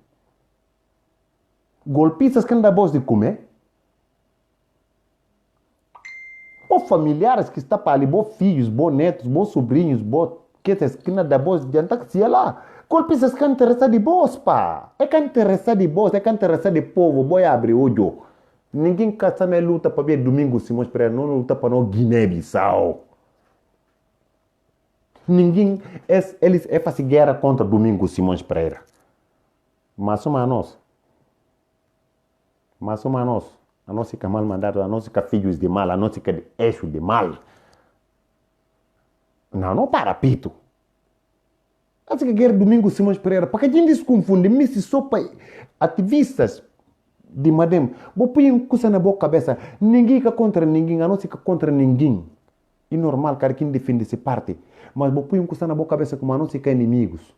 Os familiares que estão para ali, bons filhos, bons netos, bons sobrinhos, bons que não dá voz de antar que se lá. Golpistas que não interessam de voz, pá. É que interessar de voz, é que interessar de povo, boi abre olho. Ninguém caça na luta para ver Domingos Simões Pereira, não luta para não Guiné-Bissau. Ninguém, eles fazem guerra contra Domingos Simões Pereira. Mas somos a nós fica mal mandado, a nós fica filhos de mal, a nós fica de eixo de mal. Não para, Pito. Acho que a guerra Domingos Simões Pereira, para que a gente se confunde, me se sopa ativistas de Madem, vou pôr uma coisa na boa cabeça, ninguém que contra ninguém, a não ser que contra ninguém. E normal, cara, quem defende essa parte. Mas vou pôr uma coisa na boa cabeça como a não ser que inimigos.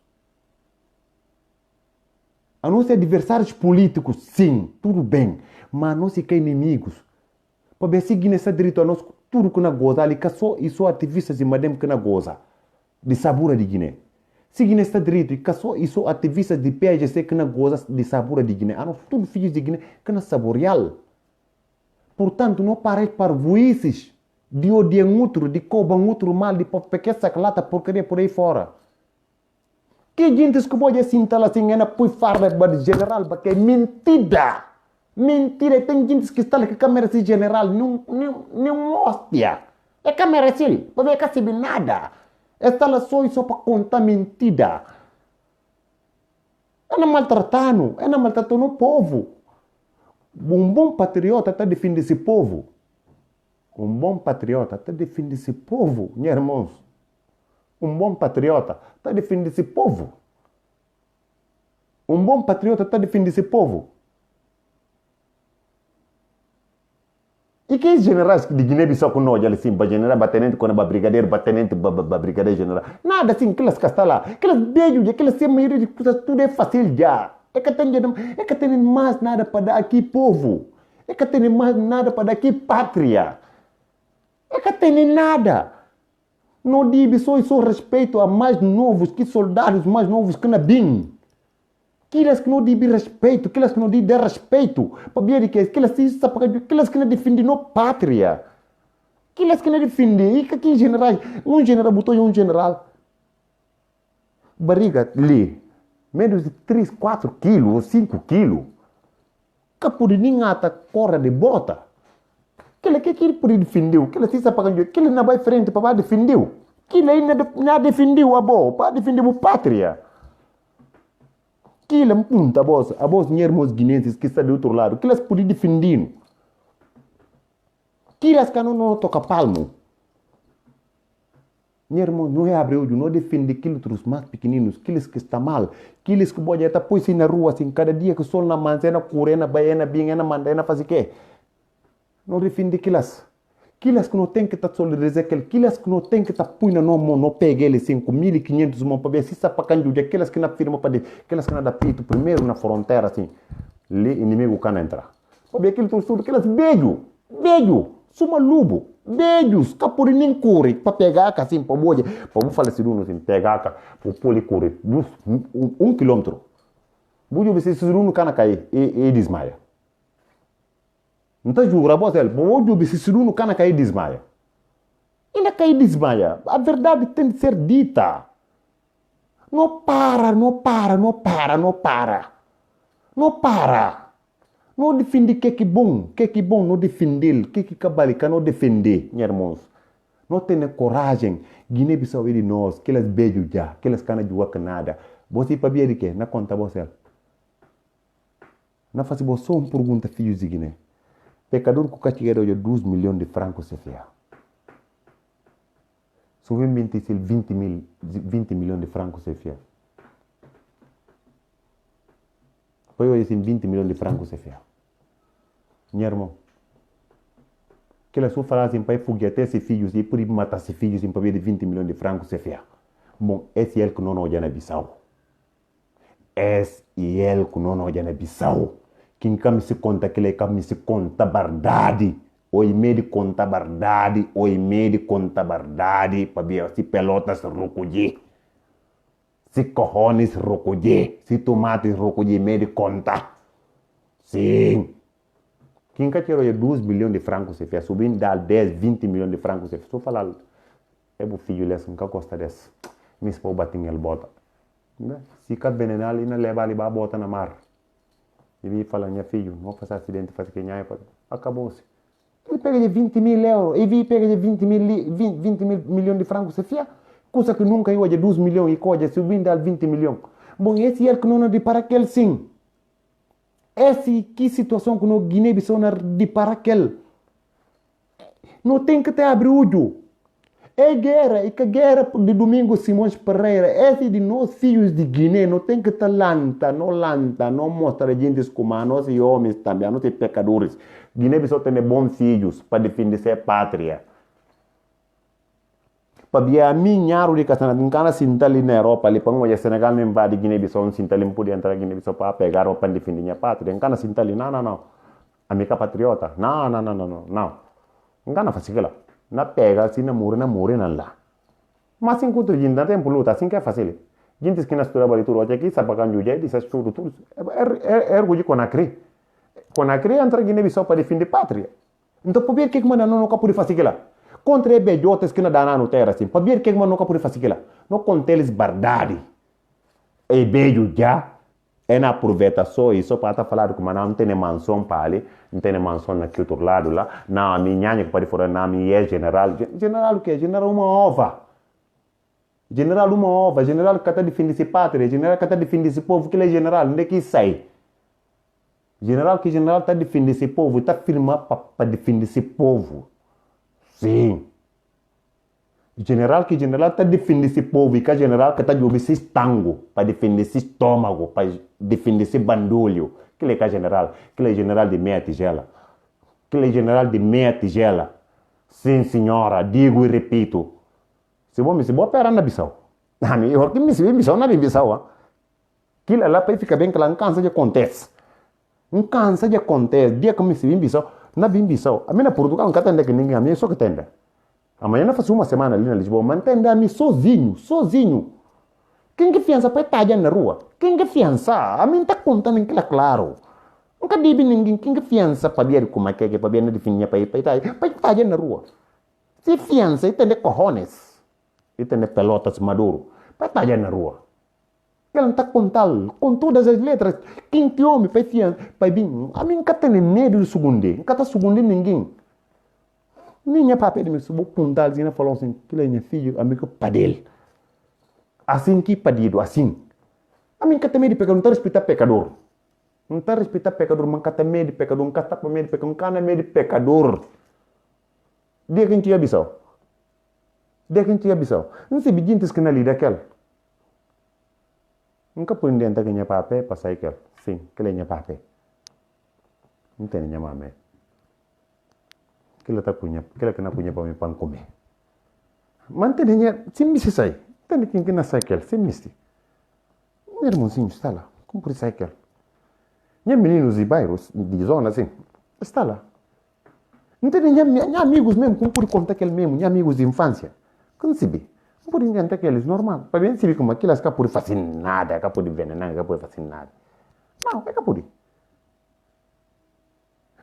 A não ser adversários políticos, sim, tudo bem. Mas a não ser que inimigos. Para ver se Guiné está direito a nós, tudo que não goza, ali que só e só ativistas de Madem que não goza. De sabura de Guiné. Se Guiné está direito, e só e só ativistas de PAGC que não goza de sabura de Guiné. A nós, tudo filhos de Guiné que não saboreal. Portanto, não parece para voices de odiar outro, de cobrar outro mal, de pequena saclata porcaria por aí fora. Que gente que pode assim, tal assim, ainda põe farda de general, porque é mentira. Mentira, tem gente que está lá com a câmera assim, general, não hóstia. É câmera assim, para ver que não sabe nada. Está lá só para contar mentira. É maltratando o povo. Um bom patriota está defendendo esse povo. Um bom patriota está defendendo esse povo, meus irmãos. Um bom patriota está defendendo esse povo. Um bom patriota está defendendo esse povo. E que generais de Guiné-Bissau com nós, assim, para general batenente, quando é brigadeiro, batenente, brigadeiro general. Nada assim, aquelas que estão lá, aquelas beijos, aquelas sem maioria de coisas, tudo é fácil já. É que tem mais nada para dar aqui, povo. É que tem mais nada para dar aqui, pátria. É que tem nada. Não digo só respeito a mais novos, que soldados mais novos que na BIM. Aquelas que não dizem respeito, aquelas que não dizem respeito. Para ver que aquelas que não defendem a pátria. Aquelas que não defendem. E que aqui generais, um general botou um general. Barriga ali, menos de 3, 4 quilos ou 5 quilos. Que por ninguém ata corra de bota. Aquele que ele pode defender, aquele se apagando, aquele não vai frente para defender. Aquele ainda não defendeu a boa, para defender a pátria. Aquilo é punta, a voz irmãos guinenses que está do outro lado, que elas podem defender. Que elas que não toca palmo. Meu irmão, não é abrir olho, não defende aqueles mais pequeninos, aqueles que estão mal, aqueles que podem estar pôr na rua, assim, cada dia que o sol na manzana, correndo, baiana, bem, mandana, faz o quê? Não defende aquelas. Aquelas que não tem que estar solidarizar, aquelas que não tem que estar põe na mão, não pega eles 5.500 mãos para ver se está para canjo, aquelas que não firma para ver, aquelas que não dá pito primeiro na fronteira, assim, ali inimigo can entrar. Para ver aquele tudo, aquelas beijo, suma lubo, beijos, capuri nem corre, para pegar assim, para boa, para falar assim, pegar, para pôr correr, 1 quilômetro. Bujo você se não cana cair e desmaia. Então, jura, hoje se não cana cair desmaia. Ainda cair desmaia. A verdade tem de ser dita. Não para. Não defende que é bom, não defender, que cabalica, não defender, meus irmãos. Não tem coragem. Guiné-Bissau é de nós, que elas beijam já, que elas canam de que nada. Você para ver de quê? Não conta você. Não faz só uma pergunta, filhos de Guiné. Pecador que castiga hoje 12 milhões de francos CFA. Somente 20 milhões de francos CFA. Foi hoje assim 20 milhões de francos CFA. Meu irmão. Que ela só fala assim para foguear esses filhos e por matar esses filhos para ver de 20 milhões de francos CFA. Bom, esse é ele que não olha na Bissau. Esse é ele que não olha na Bissau. Quem me se conta que ele me se conta verdade. Oi me conta verdade, para ver se pelotas rocudê. Se cojones rocudê, se tomates rocudê, me conta. Sim. Quem quer tirar 12 milhões de francos se fez, subindo dá 10, 20 milhões de francos se fez. Estou falando, é o filho desse, nunca gosta desse. Me se pode bater ele bota. Se cada venenal, ele não leva ele para bota na mar. E vi falar, minha filho, não faça acidente, faz que nhaia, acabou-se. Ele pega de 20 mil euros, e vi pega de 20 mil milhões de francos, se fia. Coisa que nunca eu de 12 milhões e coisa, subindo a 20 milhões. Bom, esse é o que não é de para aquele sim. Essa que situação que no Guiné-Bissau não é de para aquele. Não tem que ter abrir olho. É guerra, e que guerra de Domingo Simões Pereira, esse de nós filhos de Guiné, não tem que estar lanta, não mostra gente como a nós e homens também, a nós pecadores. Guiné-Bissau tem bons filhos para defender sua pátria. Para ver a minha árvore de castanha, não cana sinta ali na Europa, ali para o Senegal nem vai de Guiné-Bissau, não sinta ali, não pode entrar Guiné-Bissau para pegar ou para defender minha pátria. Não cana sinta ali, não. Amiga patriota, não. Não cana fazer aquilo. Na pega, assim, na morre, não lá. Mas enquanto a gente não tem luta, assim que é fácil. Gente que na história de tudo, aqui sabe que a gente diz tudo. É orgulho com a CRI. Com a CRI entra Guiné-Bissau para defender a pátria. Então, por que manda não pode fazer aquilo? Contra bejotas que não dá na terra, assim. Por que não pode fazer aquilo? Não conta eles verdade. E beijo já. É na aproveita só isso para estar falando com não tem mansão para ali, não tem mansão naquele outro lado lá. Não, a minha que pode fora, não, a minha é general. General o quê? General uma ova. General que está defendendo esse pátria, general que está defendendo esse povo, que ele é general, onde é que sai? General está defendendo esse povo, está firmando para defender esse povo. Sim. General está defendendo esse povo e que general que está de esse estango para defender esse estômago, para defender esse bandulho. Que é general? Que é general de meia tigela. Que é general de meia tigela. Sim, senhora, digo e repito. Se vou operar na Bissau. Eu que me se Bissau na Bissau. Aquilo lá para ficar bem claro, não cansa de acontece. Não cansa de acontece. Dia que me se Bissau, na Bissau. A minha na Portugal não tem que ninguém, a minha só que tem. Amanhã eu faço uma semana ali na Lisboa, mantendo a mim sozinho. Quem que fiança para estar na rua? Quem que fiança? A mim está contando aquilo é claro. Nunca digo ninguém, quem que fiança para ver como é que para ver na definir para estar na rua. Se fiança, e tem de cojones, e tem de pelotas maduro, para estar na rua. Ele não está contando, com todas as letras, quem te homem para fiança, para vir, a mim nunca tem medo de segundo, nunca está segundo ninguém. Minha papai me subiu puntalzinha e falou assim, que é minha filho, amigo padel. Assim que pedido, assim. A mim que tem medo de pecador, não está respeitar pecador. Não está respeitar pecador, mas que tem medo de pecador, não está para medo de pecador, não tem medo de pecador. Dia que a gente ia Bissau. Não se beginte que na lida aquela. Nunca põe dentro que minha papai para sair aquela. Sim, que é minha papai. Não tem minha mamãe. Aquilo que não punha para mim para comer. Mantém, se me sai, tem que não sai aquele, se me se. Meu irmãozinho está lá, como por isso aquele. Minha meninos de bairros, de zona assim, está lá. Não tem nem amigos mesmo, como por conta aquele mesmo, nem amigos de infância. Como se vê? Não por encantar aqueles, normal. Para mim se vê como aquelas que por fazer nada, que por envenenar, que por fazer nada. Não, é que por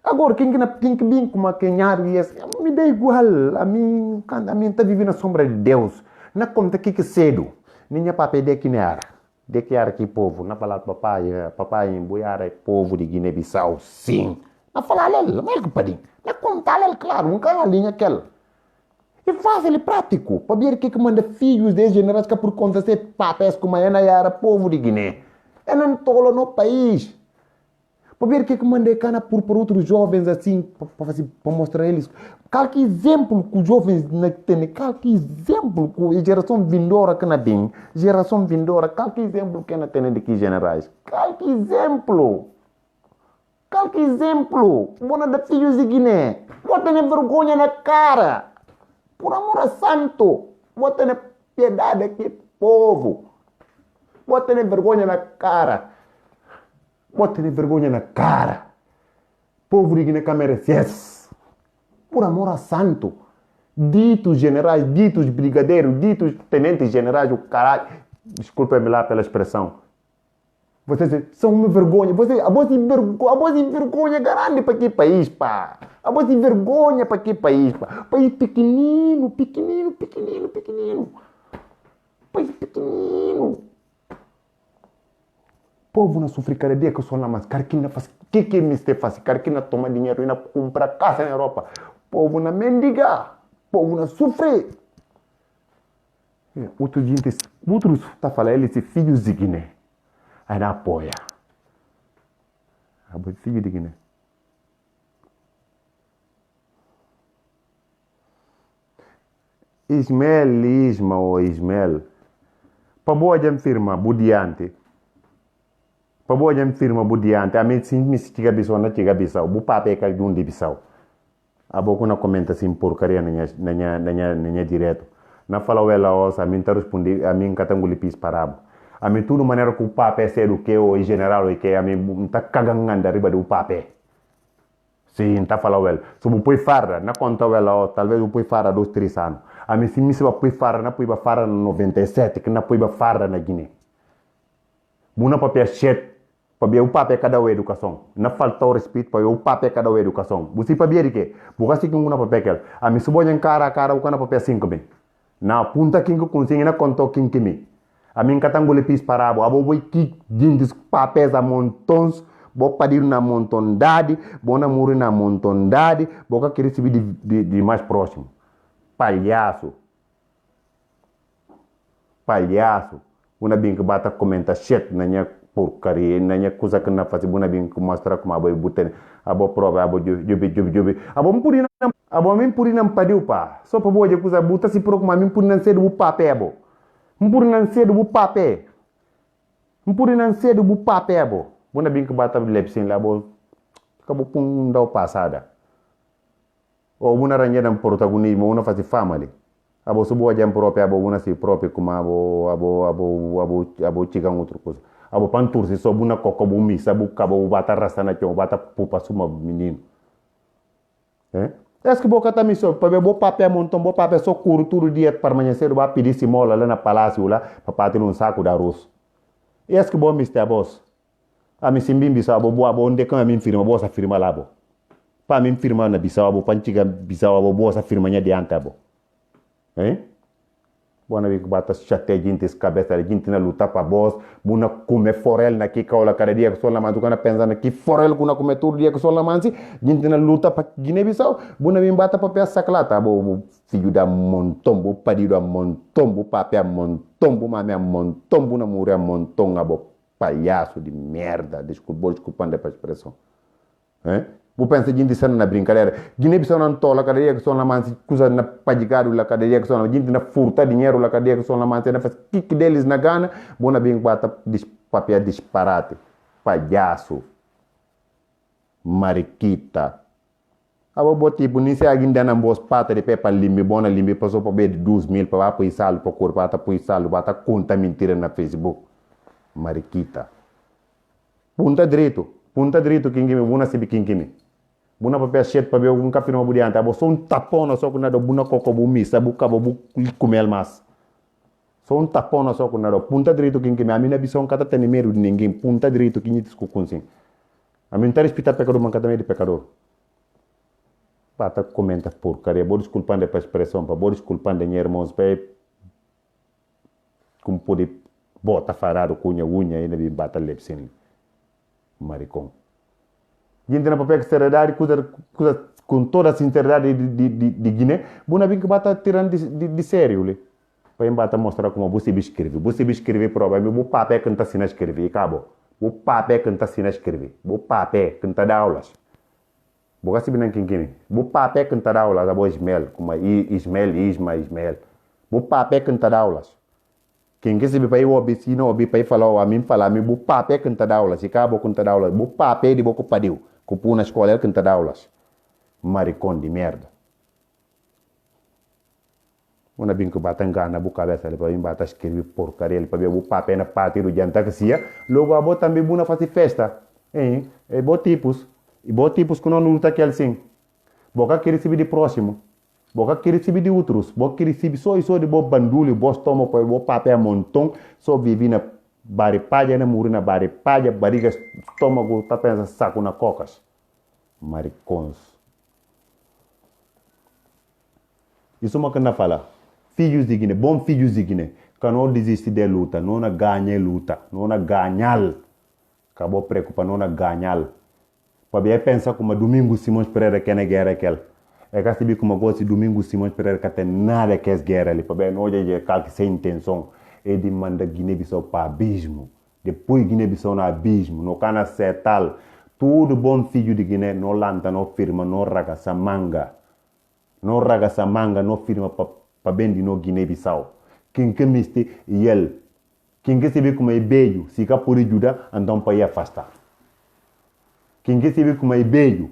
agora, quem que vem com uma quenhar e me dá igual. A mim está vivendo na sombra de Deus. Não conta que cedo. Minha papai de que era. De que era que povo. Na palavra papai em boiar é povo de Guiné-Bissau. Sim. Na falar ele, não é que padinho. Na contar ele, claro, um cara linha aquela. E fácil e prático. Para ver que manda filhos de generados que por conta de papéis como a era povo de Guiné. É não tolo no país. Para ver o que mandei cana por outros jovens assim, para mostrar a eles. Qual que exemplo que os jovens têm, qual que exemplo que a geração vindoura que não tem, geração vindoura, qual que exemplo que não tem de que generais? Qual que exemplo? Bona da filhos de Guiné, bota na vergonha na cara. Por amor a santo, bota na piedade aqui, povo. Bota na vergonha na cara. Bota de vergonha na cara. Povo de Guiné merece. Por amor a santo. Ditos generais, ditos brigadeiros, ditos tenentes generais, o caralho. Desculpa-me lá pela expressão. Vocês são uma vergonha. A voz de vergonha grande para que país, pá. A voz de vergonha para que país, pá. País pequenino. País pequenino. Povo não sofre cada dia que eu sou na mas carquina faz que me este faz carquina toma dinheiro e não compra casa na Europa. Povo não mendiga, povo não sofre. Outros tá falando eles são filhos de Guiné, aí não apoia. Filho de Guiné. Ismael Isma ou Ismael. Pa boa jam firma budiante. Pa boa jam firma budiante. A mim sim me stiga bisau na tiga bisau. Bu pape ka jundi bisau. Abo kuna comenta sim porcaria na direto. Na fala ela osa, a mim tá respondi, a mim catanguli pis parabo. A mim tudo maneira que o pape é ser o que o general o que a mim tá cagangando riba do pape. Sim, tá falando ela. Se eu põe farra, na conta ela, talvez eu põe farra 2-3 anos. A mim se me se põe farra, na põe farra no 97, que na põe farra na Guiné. Buna papel chet, para o papel cada uma educação. Na falta o respeito para o papel cada uma educação. Você para ver que, porque se que uma papel que, a mim se põe cara a cara o cana papel 5 bem. Na punta quem que consiga na conta quem que me. A mim catangole pis parabo, abo boi que dindes papéis a montões. Bo padir na montondade, bo namoro na montondade, bo ka querer subir de mais próximo. Palhaço. Palhaço. Una bem que bata comenta shit na minha porcaria, na minha coisa que não faz, una bem que mostra como abo buten, abo prova, abo jubi. Abo me puri na padiu pa. Só para boa de coisa buta se procura me puri na cedo bu papé abo. Me puri na cedo bu papé. Me puri na cedo bu papé abo. Buna bem que bata lepsin lá, acabou pum da passada. Ou uma ranhada protagonismo, uma faz family. Abo subo jam próprio, abo uma si próprio como abo chica outra coisa. Abo pantur se só buna coco bu misa, bu cabo bata rasta na chão, bata pupa suma menino. É que boca tá me só, para ver bo papel montão, bo papel só curo todo dia para amanhecer, vai pedir simola lá na palácio lá, para bater um saco de arroz. É que bo mister boss. A mim sim bisa abo onde que a mim firma boa essa firma lá bo. Pa mim firma na bisa abo panchiga bisa abo boa essa firma nya diante abo. Bona vi que bata chate gente cabeça de gente na luta para boss, buna come forel na que caula cada dia que só na mantu kana pensando que forel kuna come todo dia que só na mansi, gente na luta para Guiné-Bissau, buna vi bata para peça saclata abo filho da montão, bo padido a montão, bo papel a montão, bo mame a montão, buna mure a montão abo. Palhaço de merda, desculpando a expressão. Vou pensar em dizer na brincadeira. Guiné-Bissau não tola, cada dia que são na mansi, coisa na padigado lá, cada dia que são na gente na furta dinheiro lá, cada dia que são na mansi, na faz kick deles na gana, bona bem bata papel disparate. Palhaço. Mariquita. Abo bo tipo, nem se alguém dá na boas pata de pepa limbe, bona limbe, passou para ver 2.000 para apoiar salo, para corpo, para apoiar salo, bata conta mentira na Facebook. Mariquita. Punta direito quem me buna sibi quem me. Buna papel chet para ver algum café no budiante, abo só tapão só que nada buna coco bu misa, bu cabo bu comer mas. Só tapão só que nada. Punta direito quem me, a mim na visão cada tem medo de ninguém. Punta direito quem te escuta a mim tá respeitar pecador, mas cada meio de pecador. Pata comenta porcaria, vou desculpando a expressão, vou desculpando de irmãos, para como poder bota farado cunha unha e nem bata lepsin maricão. Gente na papel seriedade, coisa com toda a sinceridade de Guiné, buna bem que bata tirando de sério lhe. Para bata mostrar como você escreve prova, meu papel que não tá sina escrever, acabou. O papel que não tá sina escrever, o papel que não tá dá aulas. Boga se binan quem o papel que não tá dá aulas, abo Ismael, como Ismael. O papel que não tá dá aulas. Quem que se vai o obicino, obi pai falar, a mim falar, me bu papel que não dá aula, se cabo que não dá aula, bu papel de boco padiu, cupu na escola que não dá aulas. Maricón de merda. Una bem que bata engana bu cabeça, ele para bata escrever porcaria, ele para ver bu papel na parte do jantar que sia, logo a bota também bu na fazer festa. E bo tipos que não luta aquele sim. Boca que receber de próximo. Boca que receber de outros, boca que receber só de bo bandulho, bo estômago, bo papel montão, só vive na baripalha, na muro na baripalha, barriga, estômago, tá pensando saco na cocas. Maricons. Isso é uma que não fala. Filhos de Guiné, bons filhos de Guiné, que não desistem de luta, não ganha luta, não ganhar. Acabou preocupar, não ganhar. Para bem pensar como Domingo Simões Pereira que é na guerra aquela. É que sabe como gosta de Domingo Simões Pereira que tem nada que é guerra ali, para bem não é calque sem intenção, é de mandar Guiné-Bissau para abismo, depois Guiné-Bissau no abismo, no cana setal, todo bom filho de Guiné não lanta, não firma, não raga sa manga, não firma para para bem de no Guiné-Bissau. Quem que me este ele, quem que se vê como é beijo, se cá por ajudar, então para ir afastar. Quem que se vê como é beijo,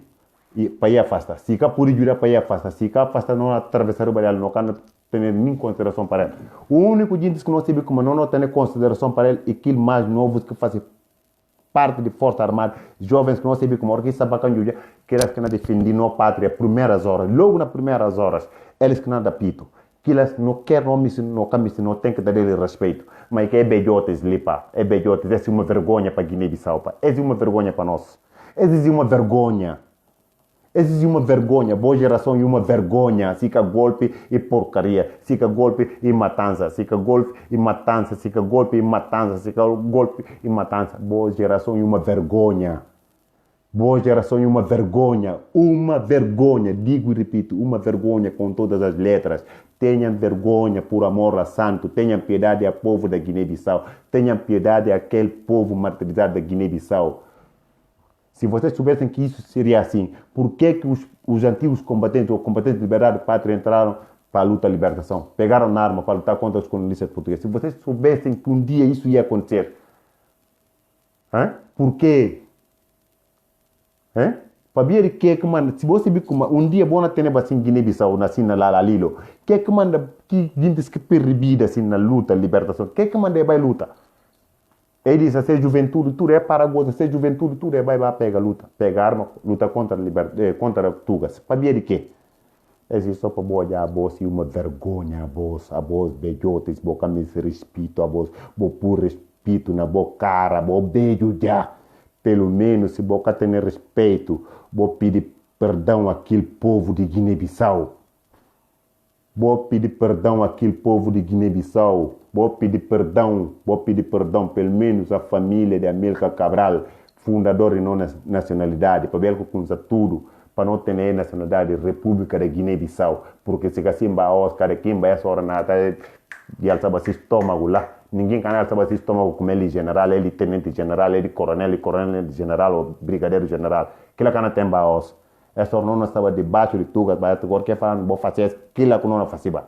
para ir afastar. Se cá por ajudar, para ir afastar. Se cá afastar, não atravessar o baralho, não can ter nem consideração para ele. O único gente que não se vê como não tem consideração para ele é aquele mais novos que fazem parte de Força Armada, jovens que não se vê como que sabem que eles que não defendem a pátria, primeiras horas, logo nas primeiras horas, eles que não dão pito. Que eles não querem não tem que dar ele respeito. Mas que é beijotes, lipa, é beijotes, é uma vergonha para Guiné-Bissau, é uma vergonha para nós. É uma vergonha. É uma vergonha, boa geração e uma vergonha. Fica golpe e porcaria, fica golpe e matança, fica golpe e matança, fica golpe e matança, fica golpe e matança. Boa geração e uma vergonha. Boa geração e uma vergonha. Uma vergonha, digo e repito, uma vergonha com todas as letras. Tenham vergonha, por amor a santo. Tenham piedade ao povo da Guiné-Bissau. Tenham piedade àquele povo martirizado da Guiné-Bissau. Se vocês soubessem que isso seria assim, por que os antigos combatentes, ou combatentes de liberdade pátria, entraram para a luta da libertação? Pegaram na arma para lutar contra os colonialistas portugueses. Se vocês soubessem que um dia isso ia acontecer, por quê? Para ver que manda, se você vê como um dia bom na ter assim Guiné-Bissau, assim na Lalilo, que manda que gente que perdida assim na luta da libertação, que manda vai luta? Ele diz, se juventude, tudo é para gozo, se juventude, tudo é vai pegar luta, pega arma, luta contra contra Tugas. Para ver de quê? É só para boa a voz e uma vergonha a voz beijotes, boca me respeito a voz, bo por respeito na boca cara, bo beijo já. Pelo menos se boca tem respeito, bo pedir perdão àquele povo de Guiné-Bissau. Vou pedir perdão àquele povo de Guiné-Bissau. Vou pedir perdão, pelo menos à família de Amílcar Cabral, fundador de não nacionalidade, para ver com tudo, para não ter nacionalidade República de Guiné-Bissau, porque se assim vai Oscar aqui, vai essa hora nada, e ele sabe se estômago lá. Ninguém can saber se estômago como ele general, ele tenente general, ele coronel general ou brigadeiro general. Que lá can tem baos. Essa não estava debaixo de tugas, mas agora que falam, vou fazer aquilo que não fazia.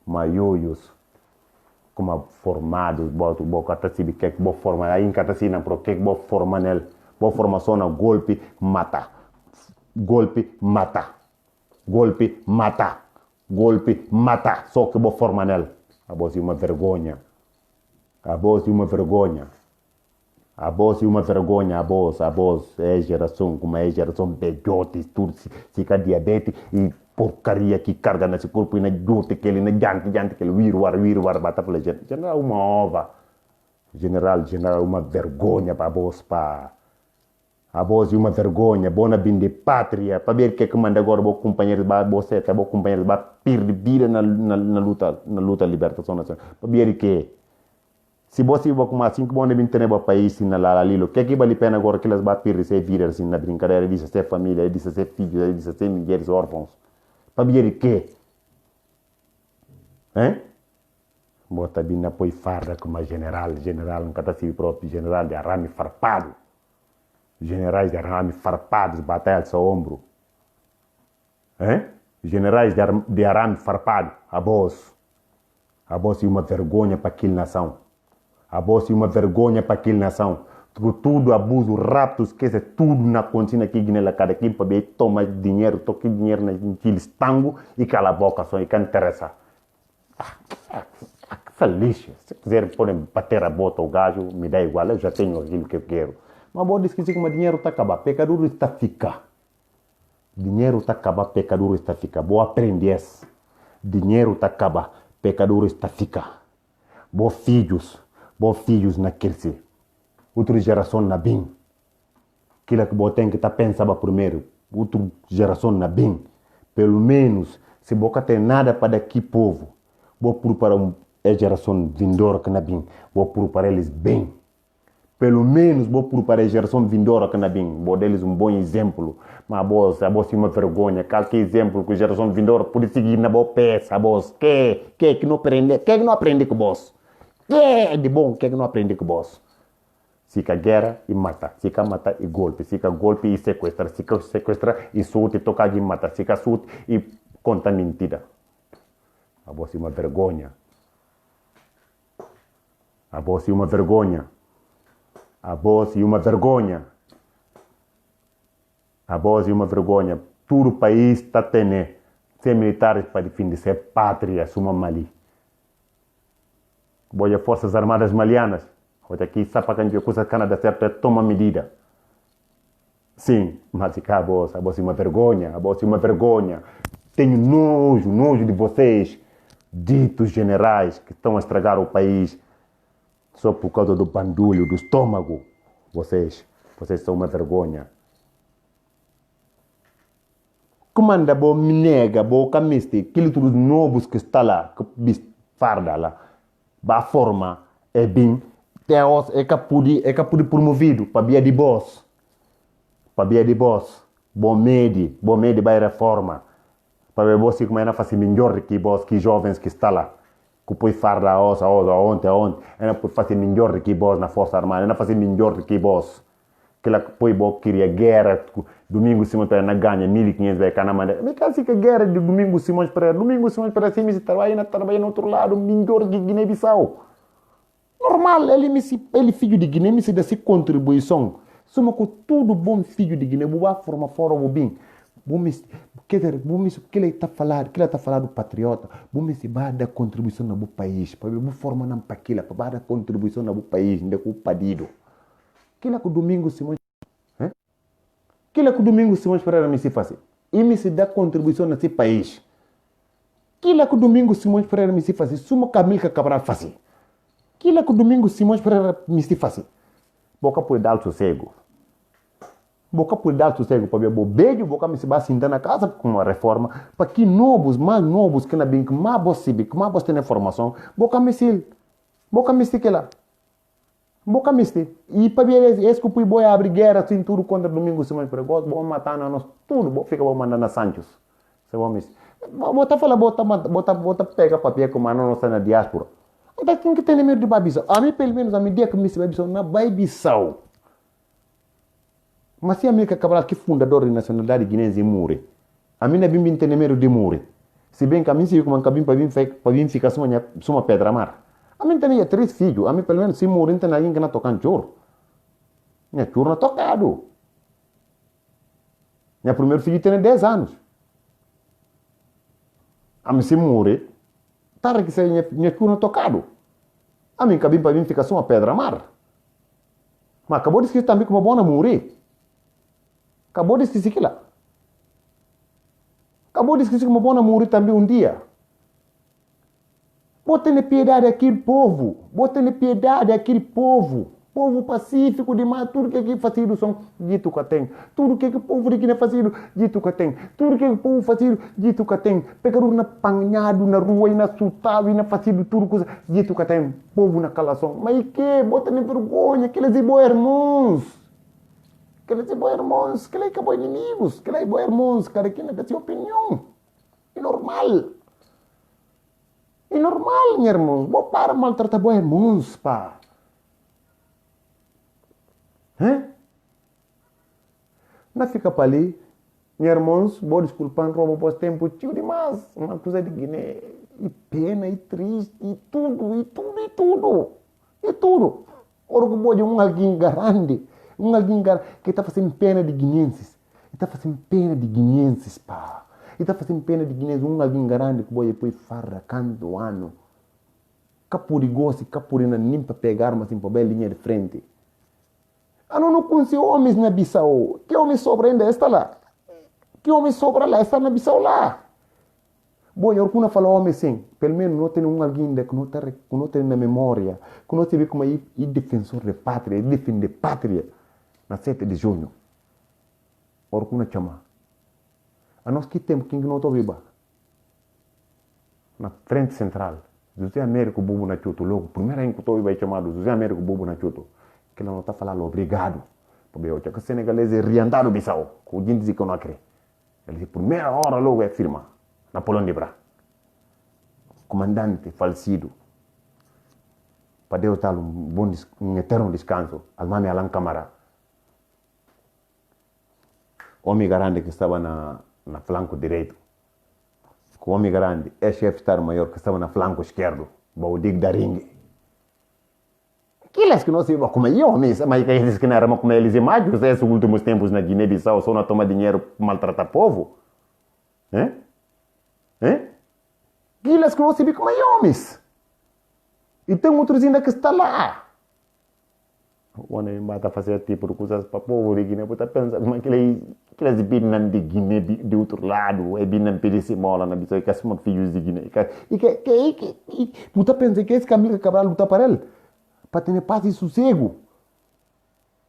Maiores, como formados, vou catar se que vou formar, aí catar se não, porque vou formar nele, vou formação na golpe, mata, golpe, mata, golpe, mata, golpe, mata, só que vou formar nele. A voz é uma vergonha, a voz é uma vergonha. A voz é uma vergonha, a voz é geração, como é geração beijotes, tudo, fica diabetes e porcaria que carga nesse corpo e na jute que ele, na jante que ele, viruar, bata pela gente. General, uma ova. General, uma vergonha para a voz, pá. A voz é uma vergonha, bona bem de pátria, para ver que manda agora, vou companheiros, você, vou companheiros, perder vida na luta da libertação nacional. Para ver que se você vai com assim que bom devem ter no país na Lalilo, que vale a pena agora que elas vão perder ser vidas assim na brincadeira, diz ser família, diz ser filhos, diz ser mulheres órfãos. Para ver que? Bota bem na apoio farda como general, não cata se próprio general de arame farpado. Generais de arame farpados, batalha ao seu ombro. Generais de arame farpado, a voz é uma vergonha para aquela nação. A voz é uma vergonha para aquela nação. Tudo abuso, rapto, esquece tudo na contina aqui na cada quem para ver toma dinheiro, toque dinheiro naqueles tango e cala a boca só e que interessa. Essa lixa. Se quiserem podem bater a bota ao gajo, me dá igual, eu já tenho aquilo que eu quero. Mas vou dizer que como dinheiro está acabado, pecador está ficar. Dinheiro está acabado, pecador está ficar. Vou aprender. Dinheiro está acabado, pecador está ficar. Vou filhos na crescer. Outra geração na bem. Aquilo que você tem que estar pensando primeiro. Outra geração na bem. Pelo menos, se você tem nada para daqui povo, vou preparar a geração vindoura que na bem. Vou preparar eles bem. Pelo menos vou preparar a geração vindoura que na bem. Vou dar eles um bom exemplo. Mas a voz é uma vergonha. Qualquer exemplo que a geração vindoura pode seguir na boa peça. A voz, que não aprende? Que não aprende com você? Que é de bom, que não aprende com o boss. Fica guerra e mata, fica mata e golpe, fica golpe e sequestra, fica sequestra e surte, toca e mata, fica surte e conta mentira. A você uma vergonha. A você uma vergonha. A você uma vergonha. A você uma vergonha. Todo o país está tendo sem militares para defender ser pátria, suma Mali. Boa Forças Armadas Malianas. Hoje aqui, sabe coisa Canadá certa, toma medida. Sim, mas a você uma vergonha, a você uma vergonha. Tenho nojo de vocês, ditos generais que estão a estragar o país só por causa do bandulho, do estômago. Vocês são uma vergonha. Comanda bo minega, bo camiste, aquilo tudo novos que está lá, que farda lá, a forma é bem, é capudi promovido para via de boss. Para via de boss, bom medi vai reforma. Para ver você como é na fazer melhor que boss, que jovens que está lá. Que põe farda ontem, é por fazer melhor que boss na Força Armada, é na fazer melhor que boss. Que ela põe bo queria guerra, domingo Simões Pereira na ganha 1.500 vai cá na maneira. Mas caso que guerra de domingo Simões Pereira sim, me trabalha no outro lado, melhor que Guiné-Bissau. Normal, ele filho de Guiné, me se dá essa contribuição. Soma com tudo bom filho de Guiné, boa forma fora o bem. Que ele está falando do patriota, bom se vai dar contribuição no país, para ver forma não para aquilo, para dar contribuição no país, não é o padido. Que lá que o domingo Simões, que lá que o domingo Simões Pereira me se faz, e me se dá contribuição nesse país. Que lá que o domingo Simões Pereira me se faz, suma Camila Cabral faz. Que lá que o domingo Simões Pereira me se faz. Boca por dar sossego. Boca por dar sossego para ver o beijo, boca me se vai sentar na casa com uma reforma, para que mais novos que na bem, que mais possível, que mais você tem informação, boca me se que lá. Boca me se. E para ver esse que o boi abre guerra assim tudo contra domingo Simões Pereira, vou matar nós tudo, vou ficar mandando a Santos. Você vai me se. Bota falar, bota pega papel como a nossa na diáspora. Então tem que ter medo de Babissau. A mim, pelo menos, a minha dia que me se Babissau, na Babissau. Mas se a América Cabral, que fundador da nacionalidade guinense, morre, a mim não é bem ter medo de morrer. Se bem que a mim se como um cabinho para vir ficar suma pedra mar. A mim tem 3 filhos. A mim, pelo menos, se morrer, não tem ninguém que não toca choro. Minha choro não tocado. Meu primeiro filho tem 10 anos. A mim se morrer, tarde que seja minha choro não tocado. A mim, cabinho para vir ficar suma pedra mar. Mas acabou de esquecer também como bom morrer. Acabou de esquecer que lá. Acabou de esquecer como bom morrer também um dia. Botem piedade àquele povo. Botem piedade àquele povo. Povo pacífico demais. Tudo que aqui fazido são dito que tem. Tudo que o povo de Guiné fazido, dito que tem. Tudo que o povo fazido, dito que tem. Pegaram na panhado, na rua, e na sultado, e na fazido tudo coisa, dito que tem. Povo na calação. Mas e que? Botem vergonha. Aqueles e bons irmãos. Aqueles e bons irmãos. Aqueles que são inimigos. Aqueles e bons irmãos. Cada quem tem sua opinião. É normal. É normal, meus irmãos. Vou para maltratar bons irmãos, pá. Não fica para ali. Meus irmãos, vou desculpar, roubo por tempo, tio demais. Uma coisa de Guiné. E pena, e triste, e tudo, e tudo, e tudo. E tudo. Orgulho de alguém grande. Alguém que está fazendo pena de guinenses. Está fazendo pena de guinenses, pá. E está fazendo pena de guinenses. Alguém grande que vai depois farra, canto, ano. Capurigoso, capurina, nem para pegar, mas assim, para ver a linha de frente. Eu não conheço homens na Bissau. Que homem sobra ainda está lá? Que homem sobra lá? Está na Bissau lá. Bom, eu não falo homem sim. Pelo menos não tem alguém que não tem na memória. Que não se vê como é defensor de pátria, defende pátria. Na 7 de junho. Orkuna chama. A nós que temos quem não está viva. Na frente central. José Américo Bubu Nachuto, logo. Primeiro em que estou viva é chamado José Américo Bubu Nachuto. Que ele não está falando obrigado. Porque eu tinha que senegalês é riandado Bissau. Com o gente diz que eu não acredito. Ele disse, primeira hora logo é firma. Napoleão de Bra. Comandante falecido. Para Deus dar um eterno descanso. Almame Alan Camara. Homem grande que estava na flanco direito. o homem grande é chefe de Estado-Maior que estava na flanco esquerdo, o Dick da Ring. Aqueles que não se como eu, mas eles que não eram como eles imagens, esses últimos tempos na Guiné-Bissau só não toma dinheiro para maltratar o povo. Hein? Hein? Aqueles que não se como homens. E tem outros ainda que estão lá. Quando ele bata fazer tipo de coisas para o povo de Guiné, você pensa como aqueles binam de Guiné de outro lado, e binam pedir mola na Bissau, que são filhos de Guiné. E você pensa que esse Camilo Cabral luta para ele? Para ter paz e sossego.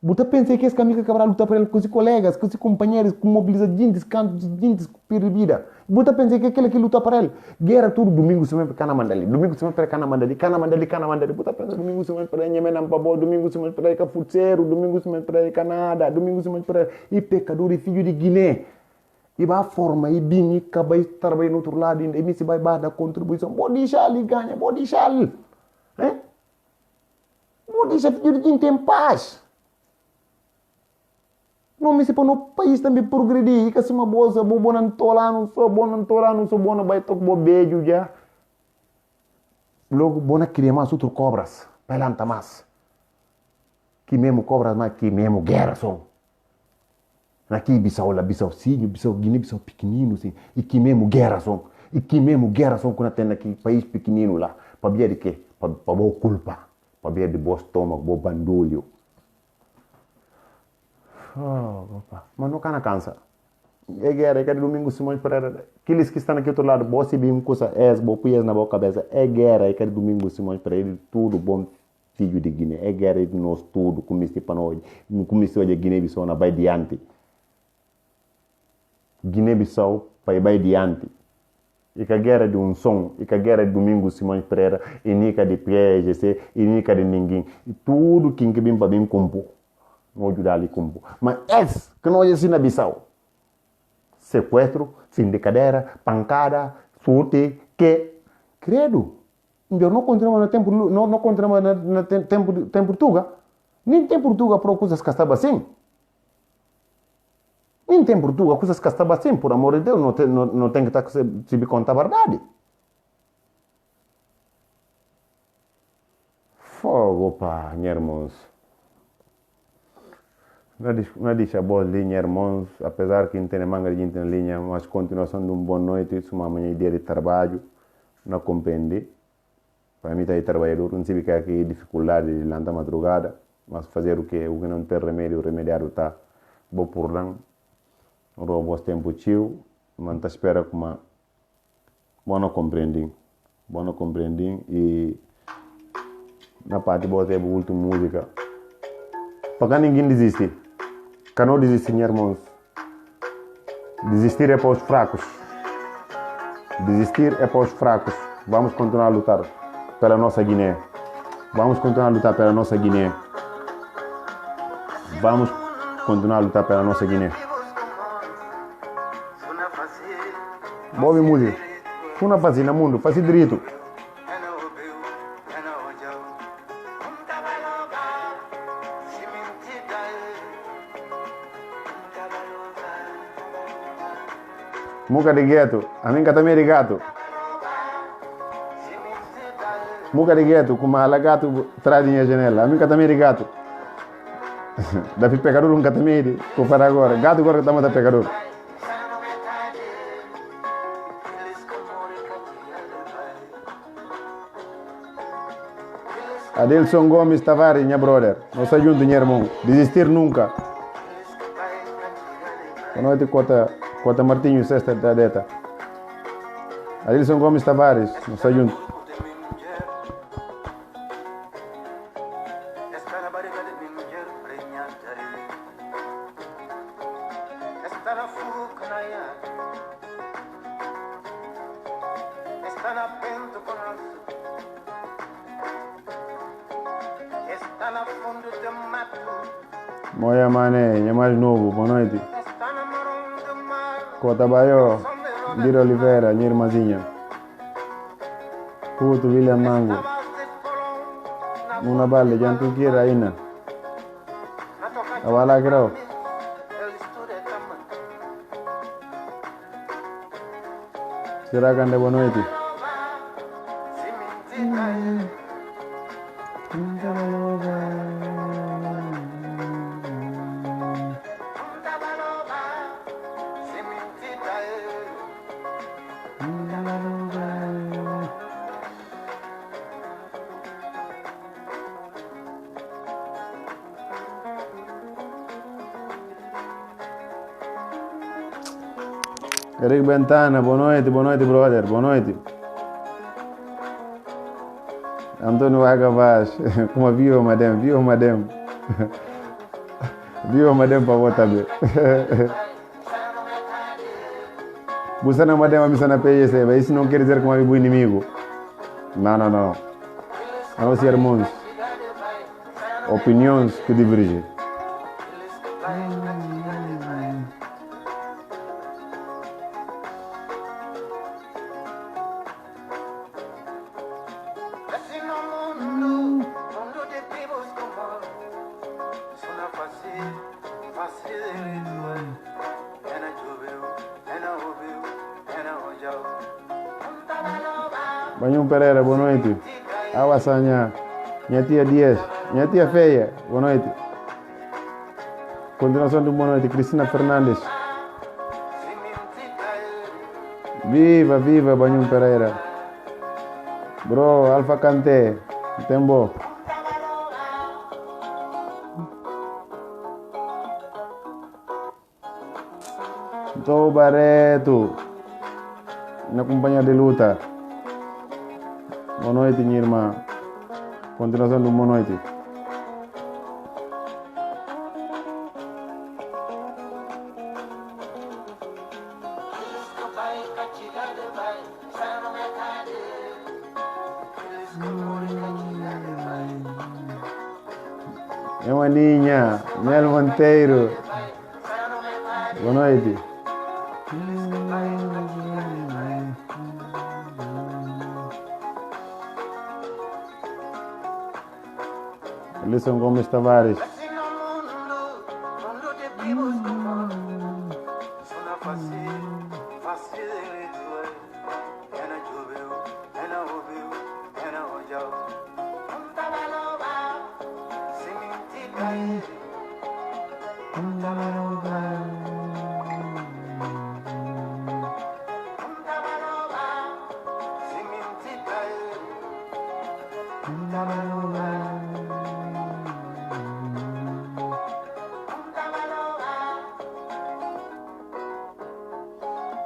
Você pensa que esse Camilo Cabral luta para ele com seus colegas, com seus companheiros, com mobilizadores, cantos, gente, vida. Você pensa que aquele que luta para ele? Guerra tudo, domingo se vai para Canamandali, domingo se vai para Canamandali. Você pensa domingo se vai para Nhemenampabo, domingo se vai para Cafutseiro, domingo se vai para Canadá, domingo se vai para e pecador e filho de Guiné. E vai a forma, e bem, e acaba de trabalhar no outro lado, e se vai dar contribuição. Pode deixar ele ganha, pode deixar ele. Pode deixar filho de Guiné tem paz. Não me sepa no país também progredir, que se uma boa, boa não tolano, só boa vai tocar bo beijo já. Logo, boa cria mais outro cobras, pelanta mais. Que mesmo cobras, mas que mesmo guerra são. Aqui Bissau, lá Bissau sim, Bissau Guiné, Bissau pequenino sim, e que mesmo guerra são. E que mesmo guerra são quando tem aqui país pequenino lá, para ver de quê? Para boa culpa, para ver de bom estômago, bom bandulho. Opa. Mas não cansa. É guerra, é que domingo Simões Pereira. Aqueles que estão aqui do outro lado, você bem coisa bom punhas na boa cabeça. É guerra, é que domingo Simões Pereira, tudo bom filho de Guiné. É guerra de nós tudo, como este para nós. Como este hoje Guiné-Bissau na vai diante. Guiné-Bissau vai diante. E que a guerra de um som, e que a guerra de domingo Simões Pereira, e nica de PGC, e nica de ninguém. E tudo que vem para bem compor. Não ajudar ali como. Mas esse que não é assim na Bissau. Sequestro, fim de cadeira, pancada, surte, que. Credo. Eu não continuamos no tempo, não continuamos no tempo Portugal. Nem tem Portugal para coisas que estavam assim. Nem tem Portugal coisas que estavam assim. Por amor de Deus, não tem que estar se contar a verdade. Fogo, pá, meus irmãos. Não deixa boa linha, irmãos, apesar que não tem manga de gente na linha, mas continuação de uma boa noite, isso uma manhã e dia de trabalho, não compreende. Para mim está trabalhador, não sei que é aqui dificuldade de levantar madrugada, mas fazer o que não tem remédio, o remediário está bom por lá. Não roubo tempo tio, mas está espera com uma boa compreendem e na parte boa tem a última música. Para ninguém desiste. Que não desistir, irmãos. Desistir é para os fracos. Desistir é para os fracos. Vamos continuar a lutar pela nossa Guiné. Vamos continuar a lutar pela nossa Guiné. Vamos continuar a lutar pela nossa Guiné. Boa música. Funa fazer no mundo, fazer direito. Muca de gueto, a mim também de gato. Muca de gueto, com uma gato atrás da minha janela. A mim também de gato. Deve pecador um catamiri, por para agora. Gato agora estamos a pecador. Adelson Gomes Tavares, minha brother. Nós juntos, meu irmão. Desistir nunca. Boa noite, Cota Martinho, sexta da deta. Adelson Gomes Tavares, nós juntos. Moia Mané, é mais novo, boa noite. Cota Baio, Dira Oliveira, minha irmãzinha. Puto William Mango. Muna Bale, Jantu Kira Ina. Awala Grau. Será que boa noite? Eric Bentana, boa noite, brother, boa noite. Antônio Vaga Vaz, como viva, madame, viva, madame. Viva, madame, para votar bem. Você não madame, a missão na PSC, mas isso não quer dizer que é um inimigo. Não, não, não. A nós irmãos, opiniões que divergem. Banhum Pereira, boa noite. Awasanya, minha tia Dias, minha tia Feia, boa noite. Continuação do boa noite, Cristina Fernandes. Viva, viva, Banhum Pereira. Bro, Alfa Canté, Tembo. Tô Barreto, na companhia de luta. Boa noite, minha irmã. Continuação do boa noite. É uma ninha, Mel Monteiro. Boa noite. Lisson Gomes Tavares.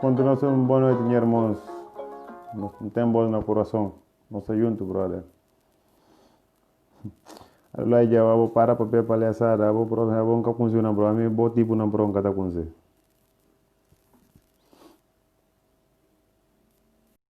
Continuação, boa noite, meus irmãos. Não tem bola no coração. Nossa junto, brother. Lá já vou parar para ver palhaçada. Vou nunca funciona, bro. A mim, vou tipo na bronca tá com você.